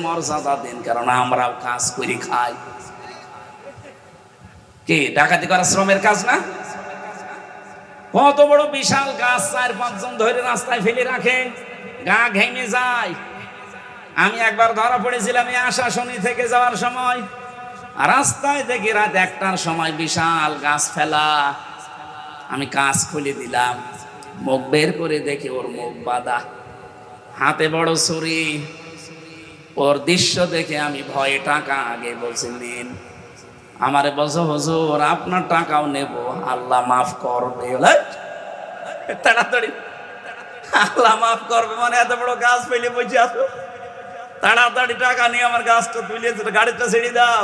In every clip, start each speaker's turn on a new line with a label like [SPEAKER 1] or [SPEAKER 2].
[SPEAKER 1] মর্যাদা দেন, কারণ আমরাও কাজ করে খাই। কি ডাকাতি করা শ্রমের কাজ না? কত বড় বিশাল গাছ 4-5 জন ধরে রাস্তায় ফেলে রাখে, গা ঘেমে যায়। আমি একবার ধরা পড়েছিলাম এই আশাশুনি থেকে যাওয়ার সময়, রাস্তায় দেখি রাত 1টার সময় বিশাল গাছ ফেলা। আমি কাজ খুলে দিলাম, মুখ বের করে দেখি ওর মুখ বাঁধা, হাতে বড় ছুরি। ওর দৃশ্য দেখে আমি ভয়ে টাকা আগে বলছি নিন। আমারে বলছো হুজুর আপনার টাকাও নেব, আল্লাহ মাফ করবে। তাড়াতাড়ি আল্লাহ মাফ করবে মানে এত বড় গাছ ফেলে বসে আসো, তাড়াতাড়ি টাকা নিয়ে আমার গাছটা তুলে গাড়িটা ছেড়ে দাও।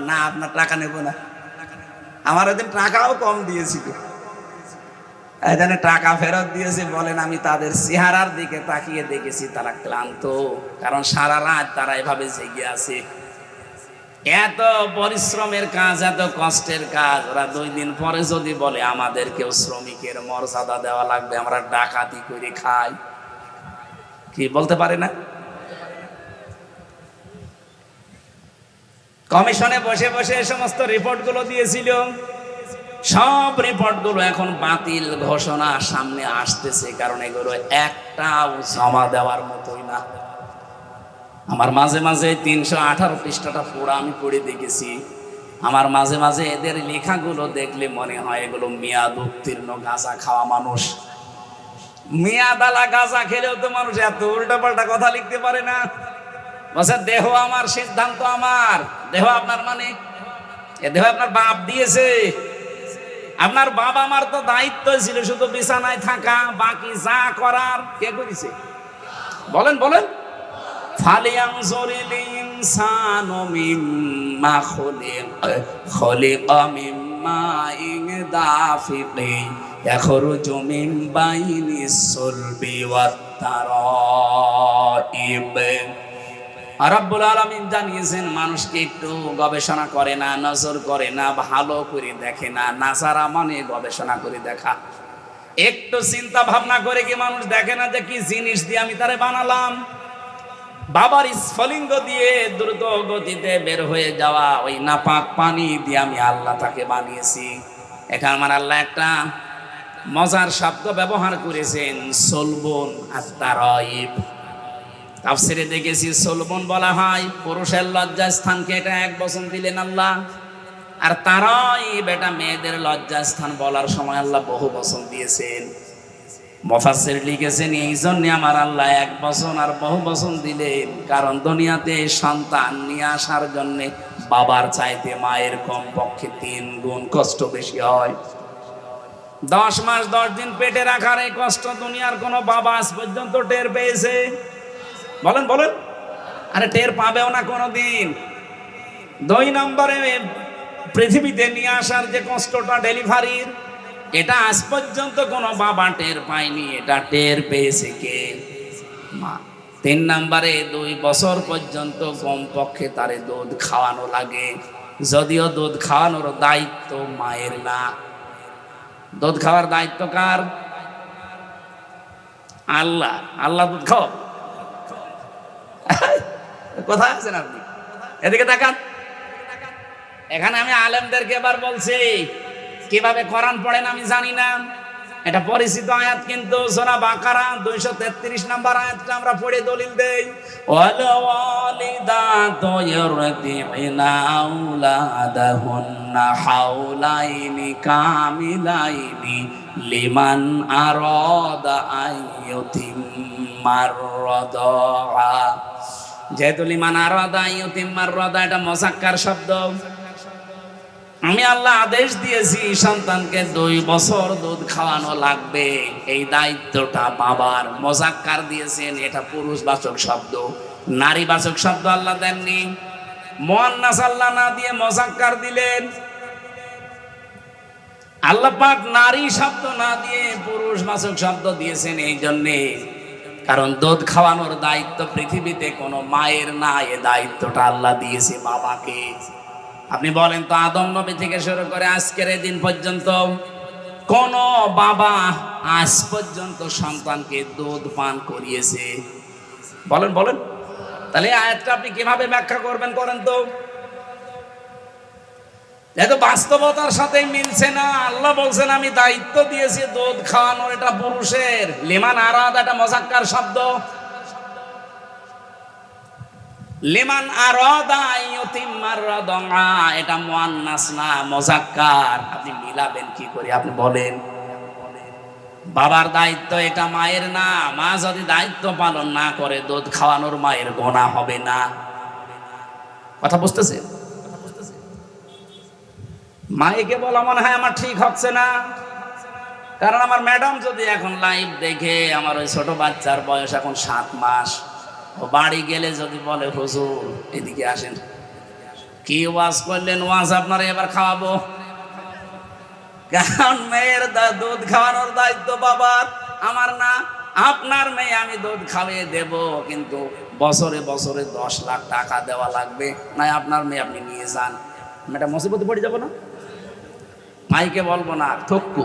[SPEAKER 1] না আপনার টাকা নেব না। আমার ওদিন টাকাও কম দিয়েছিল, এখানে টাকা ফেরত দিয়েছে। বলেন আমি তাদের চেহারার দিকে তাকিয়ে দেখেছি তারা ক্লান্ত, কারণ সারা রাত তারা এভাবে জেগে আছে। এত পরিশ্রমের কাজ, এত কষ্টের কাজ, ওরা 2 দিন পরে যদি বলে আমাদেরকেও শ্রমিকের মর্যাদা দেওয়া লাগবে, আমরা ডাকাতি করে খাই, কি বলতে পারে না? কমিশনে বসে বসে সমস্ত রিপোর্টগুলো দিয়েছিল, সব রিপোর্টগুলো এখন বাতিল ঘোষণা সামনে আসতেছে, কারণ এগুলো একটাও জমা দেওয়ার মতোই না। আমার মাঝে মাঝে 318 পৃষ্ঠাটা পুরো আমি পড়ে দেখেছি। আমার মাঝে মাঝে এদের লেখাগুলো দেখলে মনে হয় এগুলো মেয়াদ উত্তীর্ণ গাঁজা খাওয়া মানুষ। মেয়াদালা গাঁজা খেলেও তো মানুষ এত উল্টাপাল্টা কথা লিখতে পারে না। বলছে দেহ আমার, সিদ্ধান্ত আমার। দেহ আপনার মানে এ দেহ আপনার বাপ দিয়েছে। আপনার বাবা মার তো দায়িত্ব ছিল শুধু বিছানায় থাকা, বাকি যা করার কে করেছে? বলেন বলেন। ফালিয়ানজুরিল ইনসানু মিম্মা খুলিকা মিম্মা দাফিকিন ইয়াখরুজু মিন বাইনিস সুলবি ওয়াত তারাইব। রব্বুল আলামিন জানিয়েছেন মানুষকে একটু গবেষণা করে না, নজর করে না, ভালো করে দেখে না। নাসারা মানে গবেষণা করে দেখা। একটু চিন্তা ভাবনা করে কি মানুষ দেখে না যে কি জিনিস দিয়ে আমি তারে বানালাম? বাবার স্ফলিঙ্গ দিয়ে দ্রুত গতিতে বের হয়ে যাওয়া ওই নাপাক পানি দিয়ে আমি আল্লাহ তাকে বানিয়েছি। এখানে আমার আল্লাহ একটা মজার শব্দ ব্যবহার করেছেন, সলবন আর তারাইব। তাফসিরে দেখেছি সলবন বলা হয় পুরুষের লজ্জা স্থানকে, এটা 1 বচন দিলেন আল্লাহ। আর তারাইব এটা মেয়েদের লজ্জা স্থান বলার সময় আল্লাহ বহু বচন দিয়েছেন। মুফাসসির লিখেছেন এই জন্য আমার আল্লাহ 1 বচন আর বহু বচন দিলেন, কারণ দুনিয়াতে সন্তান নিয়ে আসার জন্য বাবার চাইতে মায়ের কমপক্ষে 3 গুণ কষ্ট বেশি হয়। 10 মাস 10 দিন পেটে রাখার এই কষ্ট দুনিয়ার কোনো বাবা আজ পর্যন্ত টের পেয়েছে? বলেন বলেন। আরে টের পাবেও না কোনোদিন। 2 নম্বরে পৃথিবীতে নিয়ে আসার যে কষ্টটা ডেলিভারির, এটা আজ পর্যন্ত কোনো বাবা টের পায়নি, এটা টের পেয়েছে কে? মা। 3 নম্বরে 2 বছর পর্যন্ত কমপক্ষে তারে দুধ খাওয়ানো লাগে, যদিও দুধ খাওয়ানোর দায়িত্ব মায়ের না। দুধ খাওয়ার দায়িত্ব কার? আল্লাহ। আল্লাহ দুধ খাও। কোথায় আছেন আপনি? এদিকে তাকান। এখানে আমি আলেমদেরকে এবার বলছি কিভাবে কোরআন পড়েন আমি জানি না, এটা পরিচিত আয়াত, কিন্তু সূরা বাকারা 233 নম্বর আয়াতটা আমরা পড়ে দলিল দেই। ওয়াল ওয়ালিদাতু ইউরদিউনা আওলাদাহুন্না হাওলাইনি কামিলাইনি লিমান আরাদা আইয়ুতিম্মার রাদা। যেহেতু লিমান আরাদা আইয়ুতিম্মার রাদা এটা মুযাক্কার শব্দ, আমি আল্লাহ আদেশ দিয়েছি সন্তানকে 2 বছর দুধ খাওয়ানো লাগবে, এই দায়িত্বটা বাবার। মুযাক্কার দিয়েছেন, এটা পুরুষবাচক শব্দ, নারীবাচক শব্দ আল্লাহ দেননি। মুআন্নাস আল্লাহ না দিয়ে মুযাক্কার দিলেন। আল্লাহ পাক নারী শব্দ না দিয়ে পুরুষবাচক শব্দ দিয়েছেন এই জন্যে, কারণ দুধ খাওয়ানোর দায়িত্ব পৃথিবীতে কোনো মায়ের না, এ দায়িত্বটা আল্লাহ দিয়েছে বাবাকে। আপনি বলেন তো আদম নবী থেকে শুরু করে আজকের এই দিন পর্যন্ত কোন বাবা আজ পর্যন্ত সন্তানকে দুধ পান করিয়েছে? বলেন বলেন। তাহলে এই আয়াতটা আপনি কিভাবে ব্যাখ্যা করবেন করেন তো? এত বাস্তবতার সাথে মিলছে না। আল্লাহ বলছেন আমি দায়িত্ব দিয়েছি দুধ খাওয়ানোর, এটা পুরুষের। লিমান আরাদ এটা মুযাক্কার শব্দ, লিমান আরাদা আইয়ুতিম্মার রাদা এটা মুয়ান্নাস না মুযাক্কার। আপনি মিলাবেন কি করে আপনি বলেন? বাবার দায়িত্ব এটা, মায়ের না। মা যদি দায়িত্ব পালন না করে দুধ খাওয়ানোর মায়ের গুনাহ হবে না। কথা বুঝতেছেন? মাইকে বলা মনে হয় আমার ঠিক হচ্ছে না, কারণ আমার ম্যাডাম যদি এখন লাইভ দেখে, আমার ওই ছোট বাচ্চার বয়স এখন 7 মাস, ও বাড়ি গেলে যদি বলে হুজুর এদিকে আসেন, কি ওয়াজ করলেন, ওয়াজ আপনারা এবার খাওয়াবো। কারণ মেয়ের দুধ খাওয়ানোর দায়িত্ব বাবার, আমার না। আপনার মেয়ে আমি দুধ খাওয়িয়ে দেব, কিন্তু বছরে বছরে 10 লাখ টাকা দেওয়া লাগবে, না আপনার মেয়ে আপনি নিয়ে যান। মেয়েটা মুসিবতে পড়ে যাবো না? মাইকে বলবো না, থক্কু।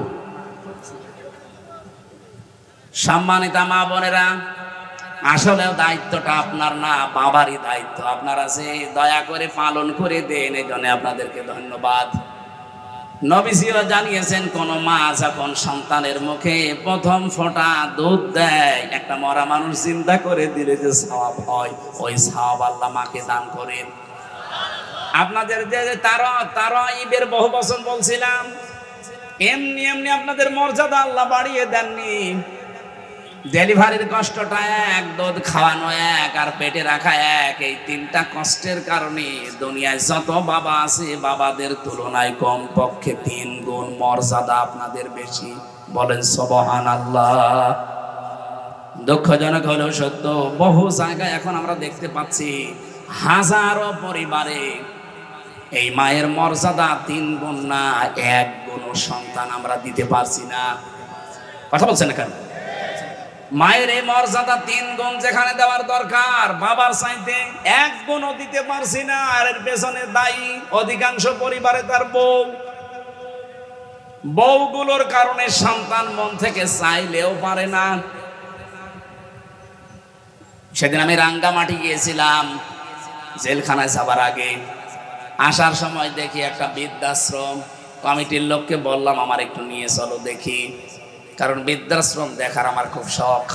[SPEAKER 1] সম্মানিতা মা বোনেরা, আসলেও দায়িত্বটা আপনার না, বাবারই দায়িত্ব। আপনারা যে দয়া করে পালন করে দেন, এই জন্য আপনাদেরকে ধন্যবাদ। নবীজিও জানিয়েছেন, কোন মা যখন সন্তানের মুখে প্রথম ফোঁটা দুধ দেয়, একটা মরা মানুষ চিন্তা করে দিলে যে সওয়াব হয়, ওই সওয়াব আল্লাহ মাকে দান করেন। আপনাদের যে তারাইবের বহু বচন বলছিলাম, এমনি এমনি আপনাদের মর্যাদা আল্লাহ বাড়িয়ে দেননি। ডেলিভারির কষ্টটা এক, দুধ খাওয়ানো এক, আর পেটে রাখা এক, এই 3টা কষ্টের কারণে দুনিয়ায় যত বাবা আছে বাবাদের তুলনায় কম পক্ষে 3 গুণ মর্যাদা আপনাদের বেশি। বলেন সুবহানাল্লাহ। দুঃখজনক হলেও সত্য, বহু জায়গায় এখন আমরা দেখতে পাচ্ছি হাজারো পরিবারে এই মায়ের মর্যাদা 3 গুণ না 1 গুণ সন্তান আমরা দিতে পারছি না। কথা বলছেন না কেন? মায়ের এই মর্যাদা 3 গুণ যেখানে দেওয়ার দরকার, বাবার চাইতে 1 গুণও দিতে পারছি না। আর এর পেছনে দায়ী অধিকাংশ পরিবারে তার বউগুলোর কারণে সন্তান মন থেকে চাইলেও পারে না। সেদিন আমি রাঙ্গামাটি গিয়েছিলাম জেলখানায় যাবার আগে। আসার সময় দেখি একটা বৃদ্ধাশ্রম। কমিটির লোককে বললাম আমার একটু নিয়ে চলো দেখি, কারণ বৃদ্ধাশ্রম দেখার আমার খুব শখ।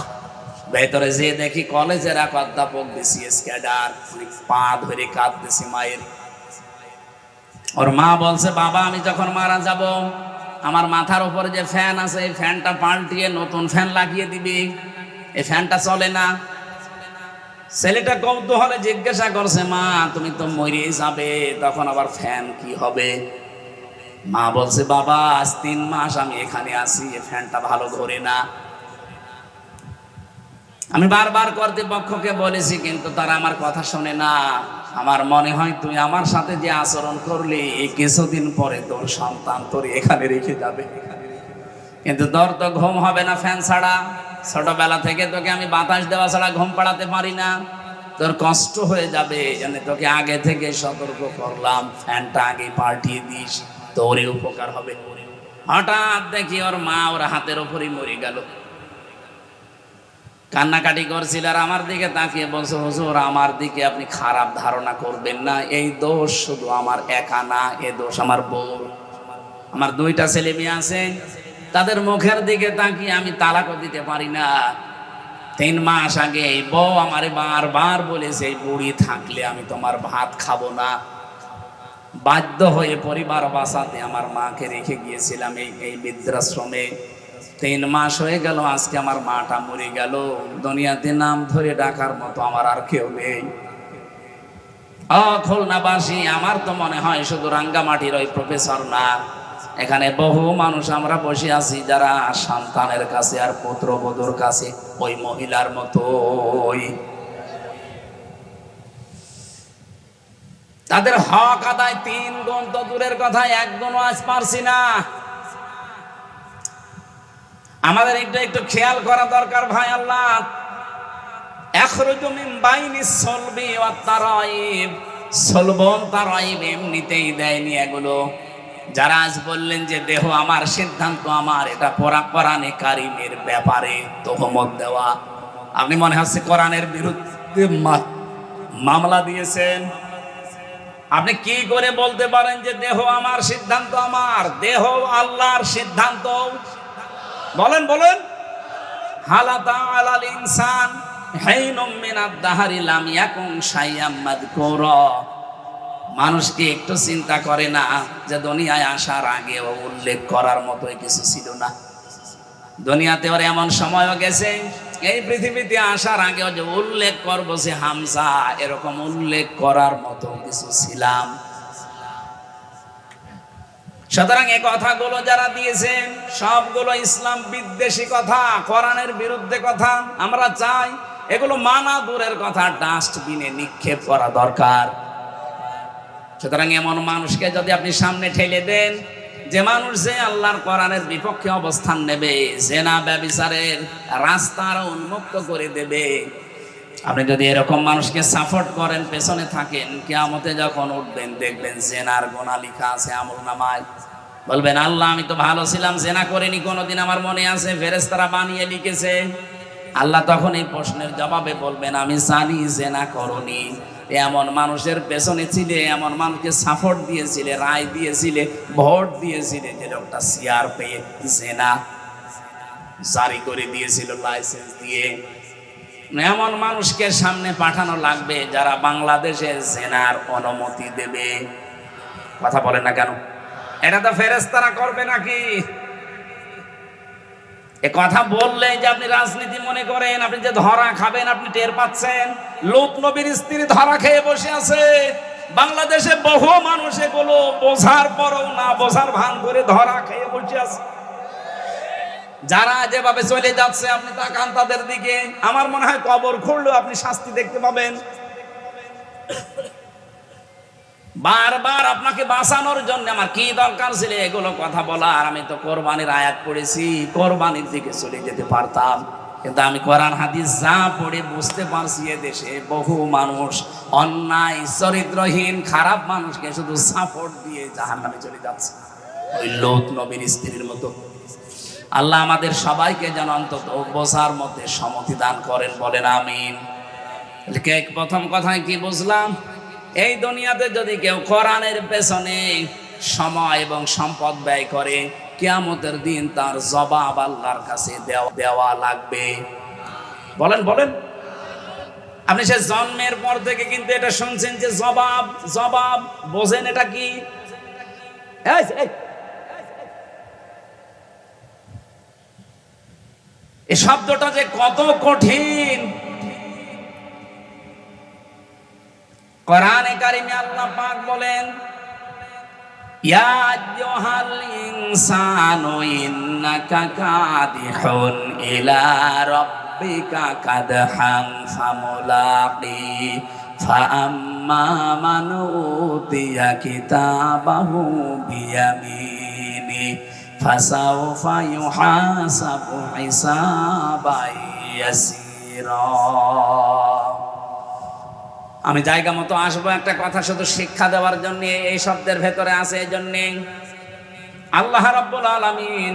[SPEAKER 1] ভেতরে যে দেখি কলেজের এক অধ্যাপক বিসিএস ক্যাডার, পা ধরে কাঁদতেছে মায়ের। ওর মা বলছে, বাবা আমি যখন মারা যাব, আমার মাথার উপরে যে ফ্যান আছে এই ফ্যানটা পাল্টিয়ে নতুন ফ্যান লাগিয়ে দিবি, এই ফ্যানটা চলে না। ছেলেটা কৌতূহলে জিজ্ঞাসা করছে, মা তুমি তো মরে যাবে, তখন আবার ফ্যান কি হবে? মা বলছে, বাবা আজ 3 মাস আমি এখানে আছি, এই ফ্যানটা ভালো ঘোরে না। আমি বারবার কর্তৃপক্ষকে বলেছি, কিন্তু তারা আমার কথা শোনে না। আমার মনে হয় তুই আমার সাথে যে আচরণ করলি, এই কিছুদিন পরে তোর সন্তান তোর এখানে রেখে যাবে, কিন্তু তোর তো ঘুম হবে না ফ্যান ছাড়া। ছোটবেলা থেকে তোকে আমি বাতাস দেওয়া ছাড়া ঘুম পাড়াতে পারি না, তোর কষ্ট হয়ে যাবে, এজন্য তোকে আগে থেকে সতর্ক করলাম, ফ্যানটা আগে পাল্টিয়ে দিস, তোরই উপকার হবে। হঠাৎ দেখি ওর মা ওর হাতের উপরই মরে গেল। কান্নাকাটি করছিল আর আমার দিকে তাকিয়ে বলছে, হুজুর আমার দিকে আপনি খারাপ ধারণা করবেন না, এই দোষ শুধু আমার একা না, এই দোষ আমার বউ। আমার 2টা ছেলে মেয়ে আছে, তাদের মুখের দিকে তাকিয়ে আমি তালাকও দিতে পারি না। 3 মাস আগে এই বউ আমারে বারবার বলেছে, এই বুড়ি থাকলে আমি তোমার ভাত খাবো না। বাধ্য হয়ে পরিবার বাঁচাতে আমার মাকে রেখে গিয়েছিলাম এই বৃদ্ধাশ্রমে। 3 মাস হয়ে গেল, আজকে আমার মাটা মরে গেল। দুনিয়াতে নাম ধরে ডাকার মতো আমার আর কেউ নেই। খুলনাবাসী, আমার তো মনে হয় শুধু রাঙ্গামাটির ওই প্রফেসর না, এখানে বহু মানুষ আমরা বসে আছি যারা সন্তানের কাছে আর পুত্রবধূর কাছে ওই মহিলার মতো। তাদের হক আদায় 3 গুণ তো দূরের কথা, 1 গুণও আজ পারছি না। আমাদের একটু খেয়াল করা দরকার ভাই। আল্লাহ ইখরুজু মিন বাইনিস সলবি ওয়াত তারাইব, সলবন তারাইব এমনিতেই দেয়নি এগুলো। যারা আজ বললেন যে দেহ আমার, সিদ্ধান্ত আমার, এটা কোরআনে কারিমের ব্যাপারে তহমত দেওয়া। আপনি মনে হচ্ছে কোরআনের বিরুদ্ধে মামলা দিয়েছেন। আপনি কি করে বলতে পারেন যে দেহ আমার, সিদ্ধান্ত আমার? দেহ আল্লাহর সিদ্ধান্ত। বলেন বলেন। হালাতা আলাল ইনসান হাইনুম মিনাদ দাহরি লাম ইয়াকুন শাইয়াম মাযকুরা। মানুষ কি একটু চিন্তা করে না যে দুনিয়ায় আসার আগে ও উল্লেখ করার মতো কিছু ছিল না? দুনিয়াতে ওর এমন সময়ও গেছে, এই পৃথিবীতে আসার আগেও যে উল্লেখ করবো যে হামজা, এরকম উল্লেখ করার মতো কিছু ছিলাম। সুতরাং এই কথাগুলো যারা দিয়েছেন সবগুলো ইসলাম বিদ্বেষী কথা, কোরআনের বিরুদ্ধে কথা। আমরা চাই এগুলো মানা দূরের কথা, ডাস্টবিনে নিক্ষেপ করা দরকার। সুতরাং এমন মানুষকে যদি আপনি সামনে ঠেলে দেন, যে মানুষ যে আল্লাহর কোরআনের বিপক্ষে অবস্থান নেবে, জেনা ব্যভিচারের রাস্তা আরো উন্মুক্ত করে দেবে, আপনি যদি এরকম মানুষকে সাপোর্ট করেন, পেছনে থাকেন, কিয়ামতে যখন উঠবেন দেখবেন জেনার গোনা লেখা আছে আমলনামায়। বলবেন আল্লাহ আমি তো ভালো ছিলাম, জেনা করিনি কোনোদিন, আমার মনে আছে, ফেরেশতারা বানিয়ে লিখেছে। আল্লাহ তখন এই প্রশ্নের জবাবে বলবেন আমি জানি জেনা করনি। এমন মানুষের পেছনে ছিলে, এমন মানুষকে সাপোর্ট দিয়েছিলে, রায় দিয়েছিলে, ভোট দিয়েছিলে, যে লোকটা সিআর পেয়ে জেনা জারি করে দিয়েছিল লাইসেন্স দিয়ে। এমন মানুষকে সামনে পাঠানো লাগবে যারা বাংলাদেশে জেনার অনুমতি দেবে। কথা বলেন না কেন? এটা তো ফেরেশতারা করবে নাকি? এ কথা বললেই যে আপনি রাজনীতি মনে করেন, আপনি যে ধরা খাবেন আপনি টের পাচ্ছেন। লূত নবীর স্ত্রী ধরা খেয়ে বসে আছে। বাংলাদেশে বহু মানুষ এগুলো বোঝার পরও না বোঝার ভান করে ধরা খেয়ে বসে আছে। যারা যেভাবে চলে যাচ্ছে আপনি তাকান তাদের দিকে, আমার মনে হয় কবর খুঁড়লেও আপনি শাস্তি দেখতে পাবেন। বারবার আপনাকে বাঁচানোর জন্য আমার কি দরকার ছিল এগুলো কথা বলার? আমি তো কোরবানির আয়াত পড়েছি, কোরবানির দিকে চলে যেতে পারতাম, কিন্তু আমি কোরআন হাদিস যা পড়ে বুঝতে পারছি এদেশে বহু মানুষ অন্যায় চরিত্রহীন খারাপ মানুষকে শুধু সাপোর্ট দিয়ে জাহান্নামে চলে যাচ্ছে, ওই লূত নবীর স্ত্রীর মতো। আল্লাহ আমাদের সবাইকে যেন অন্তত বোঝার মধ্যে সম্মতি দান করেন, বলেন আমিন। প্রথম কথায় কি বুঝলাম? এই দুনিয়াতে যদি কেউ কোরআনের পেছনে সময় এবং সম্পদ ব্যয় করে, কিয়ামতের দিন তার জবাব আল্লাহর কাছে দেওয়া লাগবে। বলেন বলেন। আপনি সে জন্মের পর থেকে কিন্তু এটা শুনছেন যে জবাব জবাব, বোঝেন এটা কি? এই শব্দটা যে কত কঠিন। কোরআনে কারিমে আল্লাহ পাক বলেন ইয়া আইয়ুহাল ইনসানু ইন্নাকা কাদিহুন ইলা রাব্বিকা কাদহান ফামুলাকি ফাআম্মা মান উতিয়া কিতাবাহু বিয়ামিনি ফাসাউফা ইউহাসাবু হিসাবান ইয়াসীরা। আমি জায়গা মতো আসবো, একটা কথা শুধু শিক্ষা দেওয়ার জন্য এই শব্দের ভেতরে আছে। এই জন্যে আল্লাহ রাব্বুল আলামিন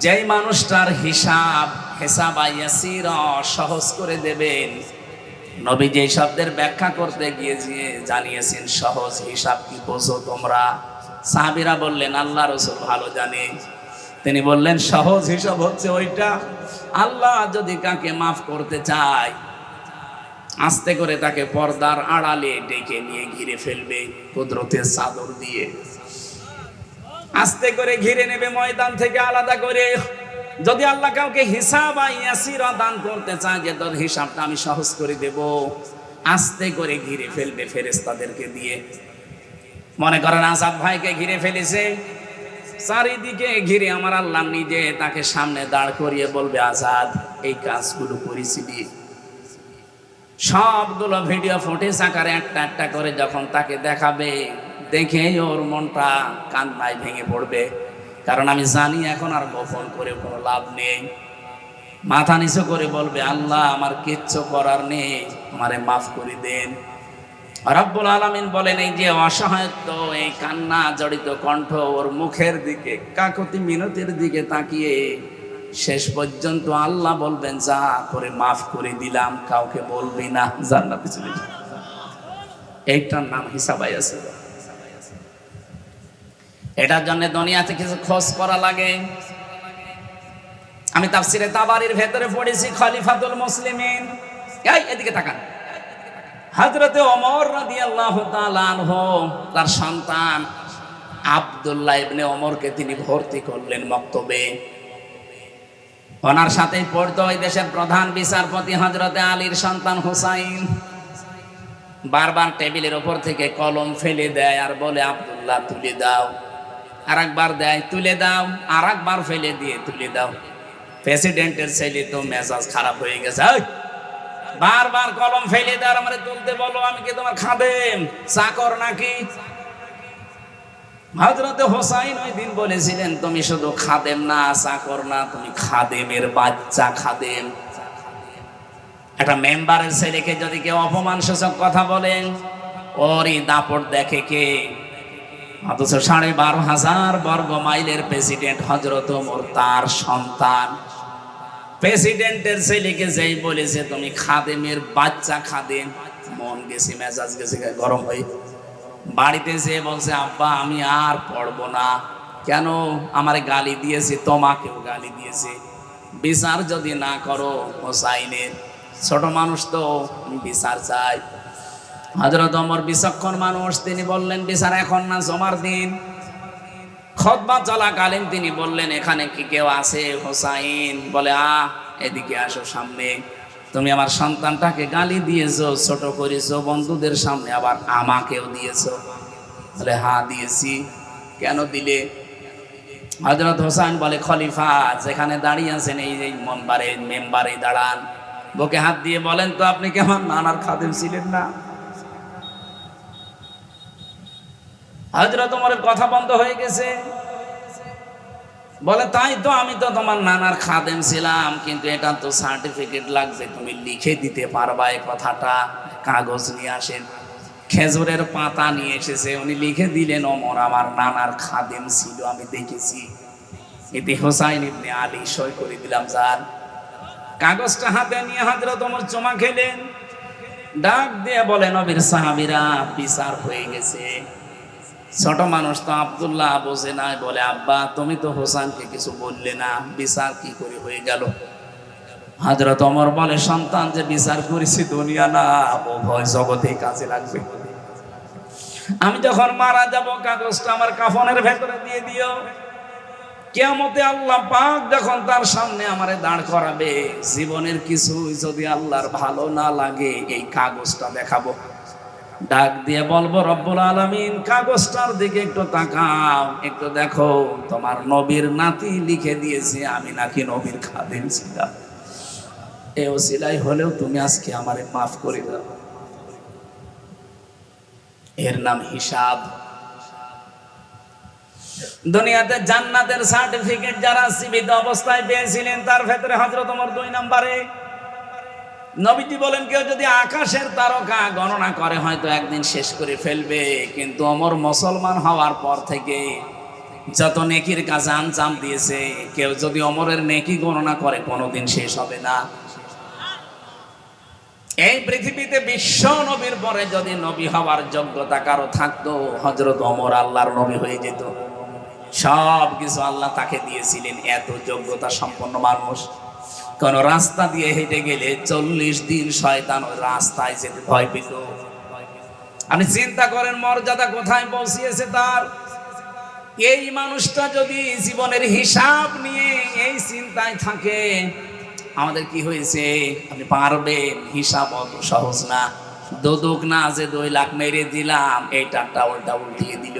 [SPEAKER 1] যেই মানুষটার হিসাব ইয়াসীরা সহজ করে দেবেন, নবী যেই শব্দের ব্যাখ্যা করতে গিয়ে জানিয়েছেন সহজ হিসাব কি বোঝো তোমরা? সাহাবীরা বললেন আল্লাহ রাসূল ভালো জানে। তিনি বললেন সহজ হিসাব হচ্ছে ওইটা, আল্লাহ যদি কাকে মাফ করতে চায় আস্তে করে তাকে পর্দার আড়ালে ডেকে নিয়ে ঘিরে ফেলবে কুদরতের চাদর দিয়ে, আস্তে করে ঘিরে নেবে ময়দান থেকে আলাদা করে। যদি আল্লাহ কাউকে হিসাব ইয়াসীরা দান করতে চায়, যে তোর হিসাবটা আমি সহজ করে দেব, আস্তে করে ঘিরে ফেলবে ফেরেশতাদেরকে দিয়ে। মনে করেন আসাদ ভাইকে ঘিরে ফেলেছে, চারিদিকে ঘিরে আমার আল্লাহ নিজে তাকে সামনে দাঁড় করিয়ে বলবে আসাদ এই কাজগুলো করেছিলি। সবগুলো ভিডিও ফুটেজ আকারে একটা একটা করে যখন তাকে দেখাবে, দেখে ওর মনটা কান্নায় ভেঙে পড়বে। কারণ আমি জানি এখন আর গোপন করে কোনো লাভ নেই। মাথা নিচু করে বলবে আল্লাহ আমার কিচ্ছু করার নেই, আমারে মাফ করে দেন। রব্বুল আলামিন বলেন এই যে অসহায়ত্ব, এই কান্না জড়িত কণ্ঠ, ওর মুখের দিকে কাকতি মিনতির দিকে তাকিয়ে শেষ পর্যন্ত আল্লাহ বলবেন যা করে মাফ করে দিলাম, কাউকে বলবি না, জান্নাতে চলে যা। এইটার নাম হিসাবাই আছে। এটার জন্য দুনিয়াতে কিছু খোঁজ করা লাগে। আমি তাফসিরে তাবারির ভেতরে পড়েছি খলিফাতুল মুসলিমিন, এই এদিকে তাকান, হযরতে ওমর রাদিয়াল্লাহু তাআলা আনহু তার সন্তান আব্দুল্লাহ ইবনে ওমরকে তিনি ভর্তি করলেন মক্তবে। ওনার সাথেই পড়তো ওই দেশের প্রধান বিচারপতি হযরতে আলীর সন্তান হুসাইন। বারবার টেবিলের উপর থেকে কলম ফেলে দেয় আর বলে, আব্দুল্লাহ তুলে দাও। আর একবার দেয়, তুলে দাও। আর একবার ফেলে দিয়ে তুলে দাও। প্রেসিডেন্টের ছেলে তো মেজাজ খারাপ হয়ে গেছে, বারবার কলম ফেলে দেওয়ার আমারে তুলতে বলো, আমি কি তোমার খাদেম চাকর নাকি? হযরতে হোসাইন ওই দিন বলেছিলেন, তুমি শুধু খাদেম না, চাকর না, তুমি খাদেমের বাচ্চা খাদেম। একটা মেম্বারের ছেলেকে যদি কেউ অপমানসূচক কথা বলেন, ওরই দাপট দেখে কে? অথচ 12,500 বর্গ মাইলের প্রেসিডেন্ট হযরত ওমর, তার সন্তান প্রেসিডেন্টের ছেলেকে যেই বলেছে তুমি খাদেমের বাচ্চা খাদেম, মন গেছে, মেজাজ গেছে গরম হয়ে। বাড়িতে যেয়ে বলছে, আব্বা আমি আর পড়বো না। কেন? আমারে গালি দিয়েছে, তোমাকেও গালি দিয়েছে। বিচার যদি না করো হোসাইনের, ছোট মানুষ তো, বিচার চাই। হযরত ওমর বিচক্ষণ মানুষ, তিনি বললেন বিচার এখন না, জমার দিন। খুতবা চলাকালীন তিনি বললেন, এখানে কি কেউ আছে? হোসাইন বলে, এদিকে আসো সামনে। তুমি আমার সন্তানটাকে গালি দিয়েছো, ছোট করেছো বন্ধুদের সামনে, আবার আমাকেও দিয়েছো। বলে, হ্যাঁ দিয়েছি। কেন দিলে? হযরত হোসাইন বলে, খলিফা যেখানে দাঁড়িয়ে আছেন এই যে মেম্বারে দাঁড়ান, বুকে হাত দিয়ে বলেন তো, আপনি কি আমার নানার খাদেম ছিলেন না? হযরত ওমরের কথা বন্ধ হয়ে গেছে। বলে, তাই তো, আমি তো তোমার নানার খাদেম ছিলাম, কিন্তু এটা তো সার্টিফিকেট লাগবে, তুমি লিখে দিতে পারবা এই কথাটা? কাগজ নিয়ে আসেন। খেজুরের পাতা নিয়ে এসেছে, উনি লিখে দিলেন, ওমর আমার নানার খাদেম ছিল, আমি দেখেছি। এতে হোসাইন ইবনে আলী সই করে দিলাম। যান। কাগজটা হাতে নিয়ে হযরত ওমর চুমা খেলেন, ডাক দিয়ে বলে, নবীর সাহাবীরা, বিচার হয়ে গেছে। ছোট মানুষ তো আব্দুল্লাহ বোঝে না, বলে, আব্বা তুমি তো হোসাইনকে কিছু বললে না, বিচার কি করে হয়ে গেল? হযরত ওমর বলে, সন্তান যে বিচার করেছি দুনিয়া না, উভয় জগতে কাজে লাগবে। আমি যখন মারা যাব, কাগজটা আমার কাফনের ভেতরে দিয়ে দিও। কিয়ামতে আল্লাহ পাক যখন তার সামনে আমারে দাঁড় করাবে, জীবনের কিছু যদি আল্লাহর ভালো না লাগে, এই কাগজটা দেখাবো, ডাক দিয়ে বলবো, রব্বুল আলামিন কাগজটার দিকে একটু তাকাও, একটু দেখো, তোমার নবীর নাতি লিখে দিয়েছে আমি নাকি নবীর খাদেম ছিলাম। এই ওসিলাই হলেও তুমি আজকে আমারে মাফ করে দাও। এর নাম হিসাব। দুনিয়াতে জান্নাতের সার্টিফিকেট যারা জীবিত অবস্থায় পেয়েছিলেন, তার ভেতরে হযরত ওমর 2 নম্বরে। নবীজি বলেন, কেউ যদি আকাশের তারকা গণনা করে হয়তো একদিন শেষ করে ফেলবে, কিন্তু ওমর মুসলমান হওয়ার পর থেকে যত নেকির কাজে আঞ্জাম দিয়েছে, কেউ যদি ওমরের নেকি গণনা করে কোনোদিন শেষ হবে না। এই পৃথিবীতে বিশ্ব নবীর পরে যদি নবী হওয়ার যোগ্যতা কারো থাকতো, হযরত ওমর আল্লাহর নবী হয়ে যেত। সব কিছু আল্লাহ তাকে দিয়েছিলেন, এত যোগ্যতা সম্পন্ন মানুষ। কোন রাস্তা দিয়ে হেঁটে গেলে 40 দিন শয়তান ওই রাস্তায় যেতে ভয় পেত। আপনি চিন্তা করেন মর্যাদা কোথায় পৌঁছিয়েছে তার। এই মানুষটা যদি জীবনের হিসাব নিয়ে এই চিন্তায় থাকে, আমাদের কি হয়েছে? আপনি পারবেন? হিসাব অত সহজ না। দোদক না যে 2 লাখ মেরে দিলাম, এই টাকা উল্টা উল্টিয়ে দিল।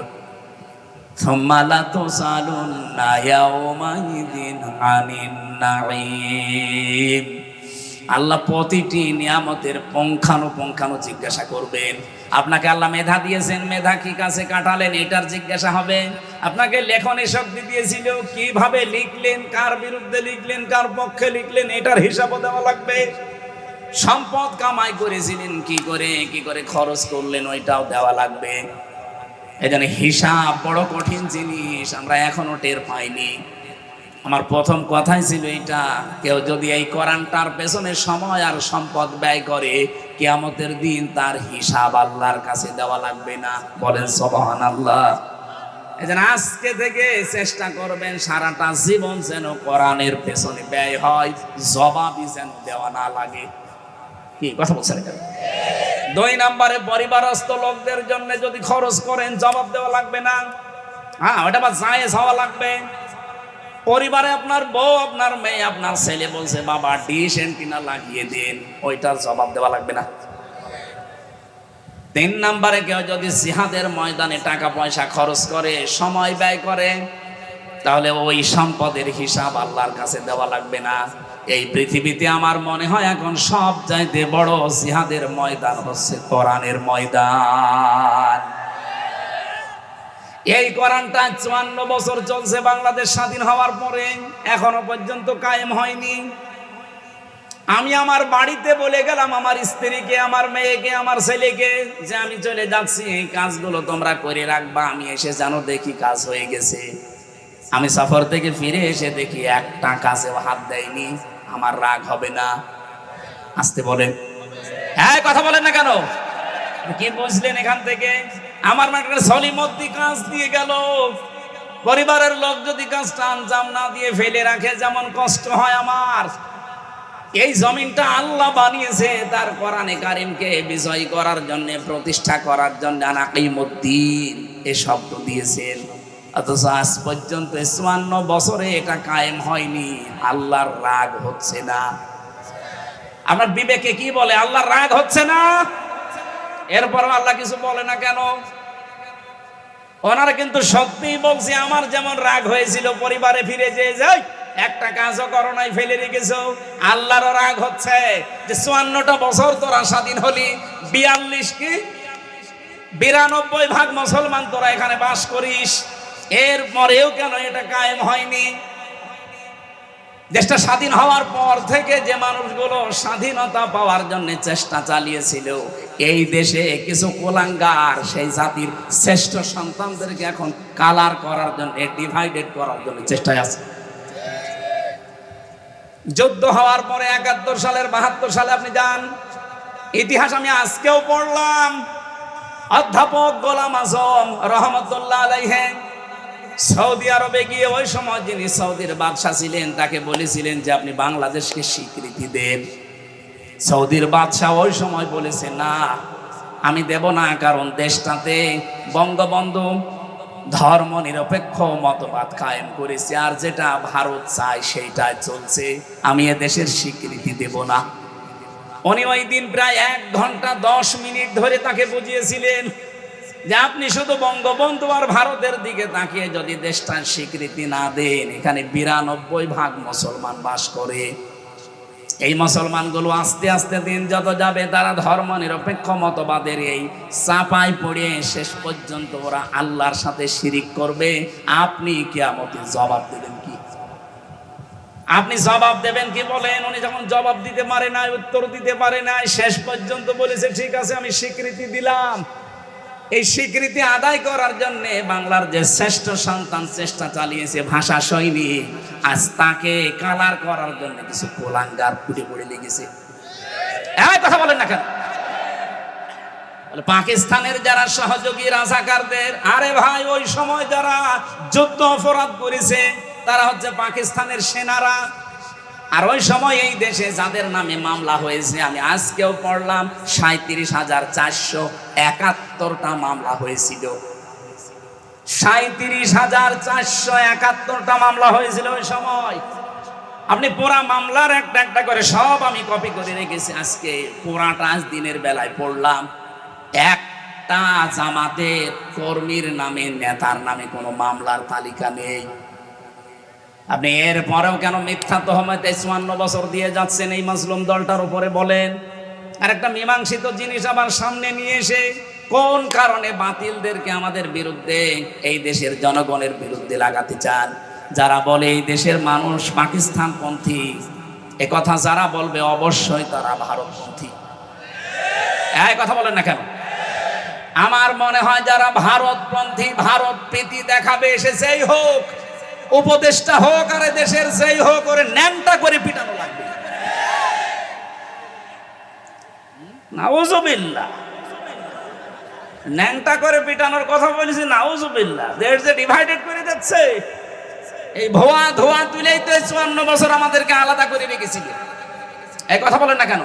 [SPEAKER 1] আল্লাহ প্রতিটি নিয়ামতের পুঙ্খানুপুঙ্খানু জিজ্ঞাসা করবেন। আপনাকে আল্লাহ মেধা দিয়েছেন, মেধা কি কাছে কাটালেন, এটার জিজ্ঞাসা হবে। আপনাকে লেখনের শক্তি দিয়েছিল, কিভাবে লিখলেন, কার বিরুদ্ধে লিখলেন, কার পক্ষে লিখলেন, এটার হিসাবও দেওয়া লাগবে। সম্পদ কামাই করেছিলেন কি করে খরচ করলেন, ওইটাও দেওয়া লাগবে। এই জন্য হিসাব বড় কঠিন জিনিস, আমরা এখনো টের পাইনি। আমার প্রথম কথাই ছিল এটা, কেউ যদি এই কোরআনটার পেছনে সময় আর সম্পদ ব্যয় করে, কিয়ামতের দিন তার হিসাব আল্লাহর কাছে দেওয়া লাগবে না। বলেন সুবহানাল্লাহ। এজন্য আজকে থেকে চেষ্টা করবেন সারাটা জীবন যেন কোরআনের পেছনে ব্যয় হয়, জবাবই যেন দেওয়া না লাগে। কি কথা বলছেন? 2 নম্বরে, পরিবারস্থ লোকদের জন্য যদি খরচ করেন জবাব দেওয়া লাগবে না। হ্যাঁ, ওটা বা জায়েজ হওয়া লাগবে। পরিবারে আপনার বউ, আপনার মেয়ে, আপনার ছেলে বলছে বাবা ডিশ এন্টিনা লাগিয়ে দিন, ওইটার জবাব দেওয়া লাগবে না। 3 নম্বরে, কেউ যদি জিহাদের ময়দানে টাকা পয়সা খরচ করে, সময় ব্যয় করে, তাহলে ওই সম্পদের হিসাব আল্লাহর কাছে দেওয়া লাগবে না। এই পৃথিবীতে আমার মনে হয় এখন সব চাইতে বড় জিহাদের ময়দান হচ্ছে কোরআনের ময়দান। এই কোরআনটা 54 বছর চলছে বাংলাদেশ স্বাধীন হওয়ার পরে, এখনো পর্যন্ত কায়েম হয়নি। আমি আমার বাড়িতে বলে গেলাম আমার স্ত্রীকে, আমার মেয়েকে, আমার ছেলেকে যে আমি চলে যাচ্ছি, এই কাজগুলো তোমরা করে রাখবা, আমি এসে জানো দেখি কাজ হয়ে গেছে। আমি সফর থেকে ফিরে এসে দেখি একটা কাজেও হাত দেয়নি, আমার রাগ হবে না? আসতে বলেন, হ্যাঁ কথা বলেন না কেন? কি বুঝলেন এখান থেকে? আমার মাঠে সলিমদ্দি কাজ দিয়ে গেল, পরিবারের লোক যদি কাজটা আঞ্জাম না দিয়ে ফেলে রাখে, যেমন কষ্ট হয় আমার। এই জমিনটা আল্লাহ বানিয়েছে তার কোরআনে কারিমকে বিজয় করার জন্য, প্রতিষ্ঠা করার জন্য। আনাকিমুদ্দিন এ শব্দ দিয়েছেন, অথচ আজ পর্যন্ত 54 বছরে এটা কায়েম হয়নি। আল্লাহর রাগ হচ্ছে না। আপনার বিবেকে কি বলে? আল্লাহর রাগ হচ্ছে না। এরপর আল্লাহ কিছু বলে না কেন? ওনারা কিন্তু সত্যিই বলছে, আমার যেমন রাগ হয়েছিল পরিবারে ফিরে যেয়ে যাই, একটা কাজও করো নাই, ফেলে রেখেছো। আল্লাহরও রাগ হচ্ছে যে 54টা বছর তোরা স্বাধীন হলি, 92% মুসলমান তোরা এখানে বাস করিস, এরপরেও কেন এটা কায়েম হয়নি? দেশটা স্বাধীন হওয়ার পর থেকে যে মানুষগুলো স্বাধীনতা পাওয়ার জন্য চেষ্টা চালিয়েছিল, এই দেশে কিছু কোলাঙ্গার সেই জাতির শ্রেষ্ঠ সন্তানদেরকে এখন কালার করার জন্য, ডিভাইডেড করার জন্য চেষ্টায় আছে। যুদ্ধ হওয়ার পরে 71 সালের 72 সালে আপনি যান, ইতিহাস আমি আজকেও পড়লাম, অধ্যাপক গোলাম আজম রহমতুল্লাহ আলাইহি সৌদি আরবে গিয়ে ওই সময় যিনি সৌদির বাদশা ছিলেন তাকে বলেছিলেন যে আপনি বাংলাদেশকে স্বীকৃতি দেন। সৌদির বাদশা ওই সময় বলেছে না, আমি দেব না, কারণ দেশটাতে বঙ্গবন্ধু ধর্ম নিরপেক্ষ মতবাদ কায়েম করেছে, আর যেটা ভারত চায় সেইটাই চলছে, আমি এ দেশের স্বীকৃতি দেব না। উনি ওই দিন প্রায় 1 ঘন্টা 10 মিনিট ধরে তাকে বুঝিয়েছিলেন যে আপনি শুধু বঙ্গবন্ধু আর ভারতের দিকে তাকিয়ে যদি দেশটার স্বীকৃতি না দেন, এখানে 92% মুসলমান বাস করে। এই মুসলমানগুলো আস্তে আস্তে দিন যত যাবে, তারা ধর্ম নিরপেক্ষ মতবাদের এই চাপায় পড়ে শেষ পর্যন্ত ওরা আল্লাহর সাথে শিরিক করবে। আপনি কিয়ামতে জবাব দেবেন কি? আপনি জবাব দেবেন কি বলেন? উনি যখন জবাব দিতে পারে না, উত্তর দিতে পারে না, শেষ পর্যন্ত বলেছে ঠিক আছে আমি স্বীকৃতি দিলাম। এই স্বীকৃতি আদায় করার জন্য বাংলার যে শ্রেষ্ঠ সন্তান চেষ্টা চালিয়েছে, ভাষা সৈনিক, আজ তাকে কালার করার জন্য কিছু কোলাঙ্গার ফুটে পড়ে লেগেছে। এই কথা বলেন না কেন? পাকিস্তানের যারা সহযোগী রাজাকারদের, আরে ভাই ওই সময় যারা যুদ্ধ অপরাধ করেছে তারা হচ্ছে পাকিস্তানের সেনারা। আর ওই সময় এই দেশে যাদের নামে মামলা হয়েছে, আমি আজকেও পড়লাম 37,471টা মামলা হয়েছিল। 37,471টা মামলা হয়েছিল ওই সময়। আপনি পুরা মামলার একটা একটা করে সব আমি কপি করে রেখেছি, আজকে পুরাটা আজ দিনের বেলায় পড়লাম। একটা জামাতের কর্মীর নামে, নেতার নামে কোনো মামলার তালিকা নেই। আপনি এর পরেও কেন মিথ্যা তহমতে 54 বছর দিয়ে যাচ্ছেন এই মাজলুম দলটার উপরে বলেন? আর একটা মীমাংসিত জিনিস আবার সামনে নিয়ে এসে কোন কারণে বাতিলদেরকে আমাদের বিরুদ্ধে, এই দেশের জনগণের বিরুদ্ধে লাগাতে চান? যারা বলে এই দেশের মানুষ পাকিস্তানপন্থী, এ কথা যারা বলবে অবশ্যই তারা ভারতপন্থী। এই কথা বলেন না কেন? আমার মনে হয় যারা ভারতপন্থী, ভারত প্রীতি দেখাবে এসেছেই হোক, উপদেষ্টা হোক আর দেশের যেই হোক করে ন্যাংটা করে পিটানো লাগবে। নাউজুবিল্লাহ, ন্যাংটা করে পিটানোর কথা বলেছি, নাউজুবিল্লাহ। দেশ যে ডিভাইডেড করে যাচ্ছে, এই ভুয়া ধোয়া তুলেই তো 54 বছর আমাদেরকে আলাদা করে রেখেছিল। এই কথা বলেন না কেন?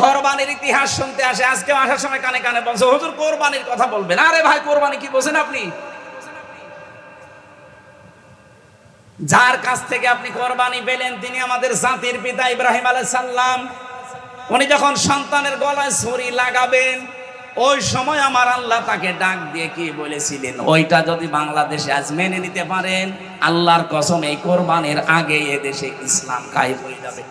[SPEAKER 1] কোরবানির ইতিহাস শুনতে আসে, আজকে আসার সময় কানে কানে বলছে হুজুর কোরবানির কথা বলবেন। আরে ভাই, কোরবানি কি বোঝেন আপনি? যার কাছ থেকে আপনি কোরবানি পেলেন তিনি আমাদের জাতির পিতা ইব্রাহিম আলাইহিস সালাম। উনি যখন সন্তানের গলায় ছুরি লাগাবেন, ওই সময় আমার আল্লাহ তাকে ডাক দিয়ে কি বলেছিলেন, ওইটা যদি বাংলাদেশে আজ মেনে নিতে পারেন, আল্লাহর কসম এই কোরবানির আগে এ দেশে ইসলাম কায়েম হয়ে যাবে।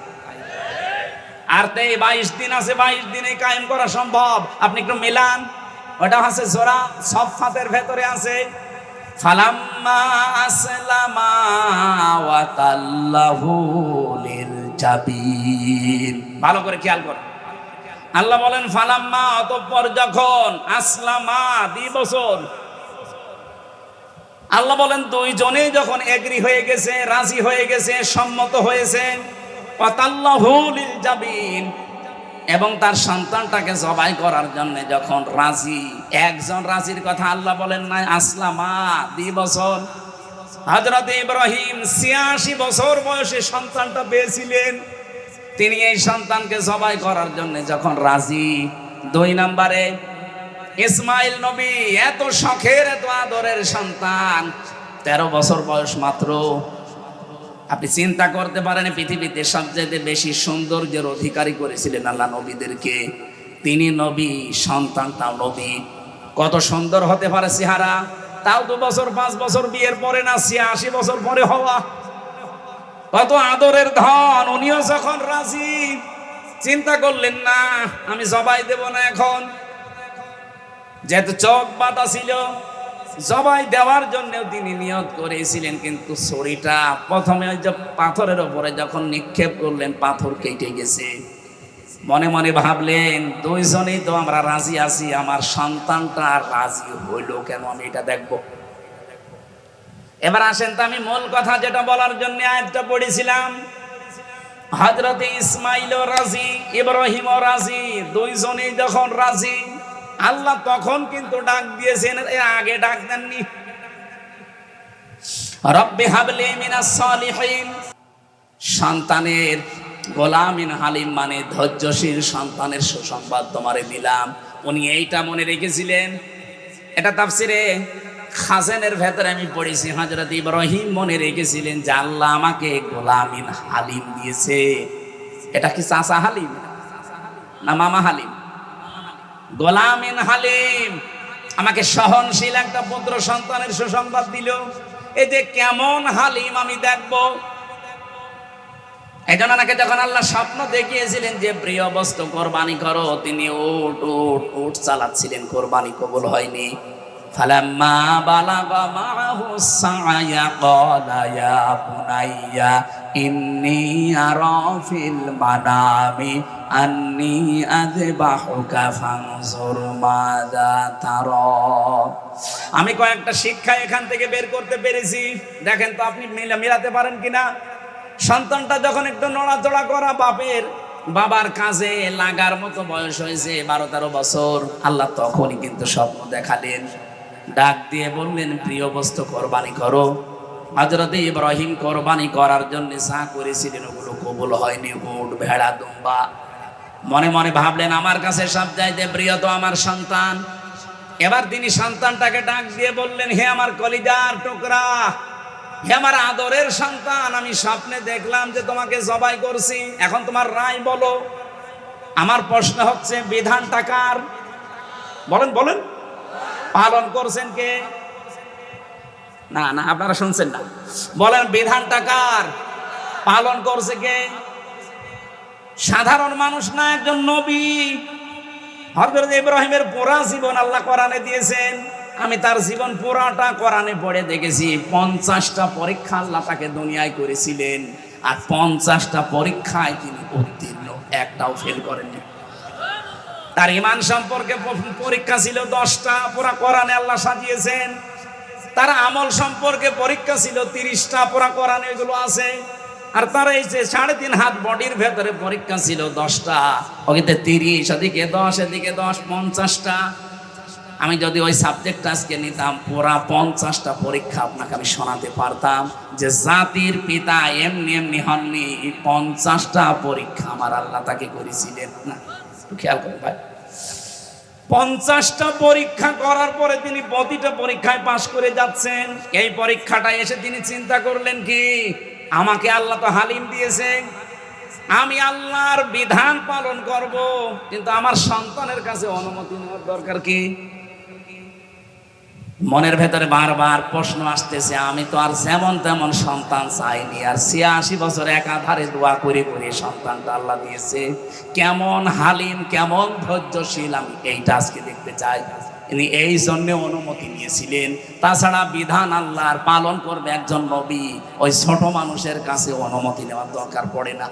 [SPEAKER 1] আর তো 22 দিন আছে, 22 দিনে কায়েম করা সম্ভব। আপনি একটু মিলান, ওটা আছে সূরা সফফাতের ভেতরে আছে, ফালাম্মা আসলামা ওয়া তাল্লাহু লিল জাবিন। ভালো করে খেয়াল করুন, আল্লাহ বলেন ফালাম্মা, অতঃপর যখন, আসলামা 2 বছর, আল্লাহ বলেন দুইজনেই যখন এগ্রি হয়ে গেছে, রাজি হয়ে গেছে, সম্মত হয়েছে, ওয়াতাল্লাহু লিল জাবিন, এবং তার সন্তানটাকে জবাই করার জন্য যখন রাজি, একজন রাজির কথা আল্লাহ বলেন নাই, আসলামা 2 বছর। হযরত ইব্রাহিম 86 বছর বয়সে সন্তানটা পেয়েছিলেন। তিনি এই সন্তানকে জবাই করার জন্য যখন রাজি। 2 নম্বরে ইসমাইল নবী, এত শখের এত আদরের সন্তান, 13 বছর বয়স মাত্র। আপনি চিন্তা করতে পারেন পৃথিবীতে সবচেয়ে বেশি সৌন্দর্যের অধিকারী করেছিলেন আল্লাহ নবীদেরকে, তিনি নবী, সন্তানটাও নবী। কত সুন্দর হতে পারে চেহারা, তাও 2 বছর 5 বছর বিয়ের পরে না, 86 বছর পরে হওয়া। কত আদরের ধন। উনিও যখন রাজি, চিন্তা করলেন না আমি জবাই দেব না এখন, যেহেতু চোখ বাঁধা ছিল, জবাই দেওয়ার জন্য তিনি নিয়ত করেছিলেন। কিন্তু ছুরিটা প্রথমে ওই যে পাথরের উপরে যখন নিক্ষেপ করলেন, পাথর কেটে গেছে। মনে মনে ভাবলেন দুইজনেই তো আমরা রাজি আছি, আমার সন্তানটা রাজি হইল কেন, আমি এটা দেখব। এবার আসেন তো, আমি মূল কথা যেটা বলার জন্য আয়াতটা পড়েছিলাম, হযরত ইসমাইলও রাজি, ইব্রাহিমও রাজি, দুইজনেই যখন রাজি, আল্লাহ তখন কিন্তু ডাক দিয়েছেন, এর আগে ডাক দেননি। রব্বি হাবলি মিনাস সালিহিন, সন্তানের গোলামিন হালিম মানে ধৈর্যশীল সন্তানের সুসংবাদ তোমারে দিলাম। উনি এইটা মনে রেখেছিলেন। এটা তাফসিরে খাজেনের ভেতরে আমি পড়েছি, হযরত ইব্রাহিম মনে রেখেছিলেন যে আল্লাহ আমাকে গোলামিন হালিম দিয়েছে। এটা কি চাচা হালিম না মামা হালিম? গোলামিন হালিম, আমাকে সহনশীল একটা পুত্র সন্তানের সুসংবাদ দিল। এই যে কেমন হালিম আমি দেখব। এই জন্য নাকি যখন আল্লাহ স্বপ্ন দেখিয়েছিলেন যে প্রিয় বস্তু কোরবানি করো, তিনি উট উট উট চালাচ্ছিলেন, কোরবানি কবুল হয়নি। ফালাম্মা বালাগা মাআহু সা'য়া ক্বালা ইয়া বুনাইয়া ইন্নী আরা ফিল মানামি আন্নী আযবাহুকা ফানজুর মাযা তারা। আমি কয়েকটা শিক্ষা এখান থেকে বের করতে পেরেছি, দেখেন তো আপনি মিলাতে পারেন কিনা। সন্তানটা যখন একটু নড়াচড়া করা, বাবার কাজে লাগার মতো বয়স হয়েছে, 12-13 বছর, আল্লাহ তখনই কিন্তু স্বপ্ন দেখালেন, ডাক দিয়ে বললেন প্রিয় বস্তু কোরবানি করো। হযরত ইব্রাহিম কোরবানি করার জন্য যা করেছিলেন ওগুলো কবুল হয়নি, উট ভেড়া দুম্বা। মনে মনে ভাবলেন আমার কাছে সবচাইতে প্রিয় তো আমার সন্তান। এবার তিনি সন্তানটাকে ডাক দিয়ে বললেন, হে আমার কলিজার টুকরা, হে আমার আদরের সন্তান, আমি স্বপ্নে দেখলাম যে তোমাকে জবাই করছি, এখন তোমার রায় বলো। আমার প্রশ্ন হচ্ছে বিধানটা কার? বলেন বলেন, পালন করছেন কে? না না, আপনারা শুনছেন না, বলেন বিধানটা কার? পালন করছে কে? সাধারণ মানুষ না, একজন নবী। হযরত ইব্রাহিমের পুরা জীবন আল্লাহ কোরআনে দিয়েছেন। আমি তার জীবন পুরাটা কোরআনে পড়ে দেখেছি। 50টা পরীক্ষা আল্লাহ তাকে দুনিয়ায় করেছিলেন, আর 50টা পরীক্ষায় তিনি উত্তীর্ণ, একটাও ফেল করেননি। তার ঈমান সম্পর্কে পরীক্ষা ছিল 10টা, পুরা কোরআনে আল্লাহ সাজিয়েছেন। তার আমল সম্পর্কে পরীক্ষা ছিল 30টা, পুরা কোরআনে এগুলো আছে। আর তার এই যে 3.5 হাত বডির ভেতরে পরীক্ষা ছিল 10টা, ওকে 30, ওদিকে 10, এদিকে 10, 50টা। আমি যদি ওই সাবজেক্ট আজকে নিতাম, পুরা 50টা পরীক্ষা আপনাকে আমি শোনাতে পারতাম যে জাতির পিতা এমনি এমনি হননি, 50টা পরীক্ষা আমার আল্লাহ তাকে করেছিলেন। না, একটু খেয়াল করেন ভাই, 50টা পরীক্ষা করার পরে তিনি প্রতিটা পরীক্ষায় পাশ করে যাচ্ছেন। এই পরীক্ষাটা এসে তিনি চিন্তা করলেন কি, আমাকে আল্লাহ তো হালিম দিয়েছে, আমি আল্লাহর বিধান পালন করব, কিন্তু আমার সন্তানের কাছে অনুমতি নেওয়ার দরকার কি? মনের ভেতরে বারবার প্রশ্ন আসতেছে, আমি তো আর যেমন তেমন সন্তান চাইনি, আর 86 বছর একাধারে দোয়া করে করে সন্তানটা আল্লাহ দিয়েছে। কেমন হালিম, কেমন ধৈর্যশীল, আমি এইটা আজকে দেখতে চাই। তিনি এই জন্য অনুমতি নিয়েছিলেন। তাছাড়া বিধান আল্লাহর পালন করবে একজন নবী, ওই ছোট মানুষের কাছে অনুমতি নেওয়ার দরকার পড়ে না।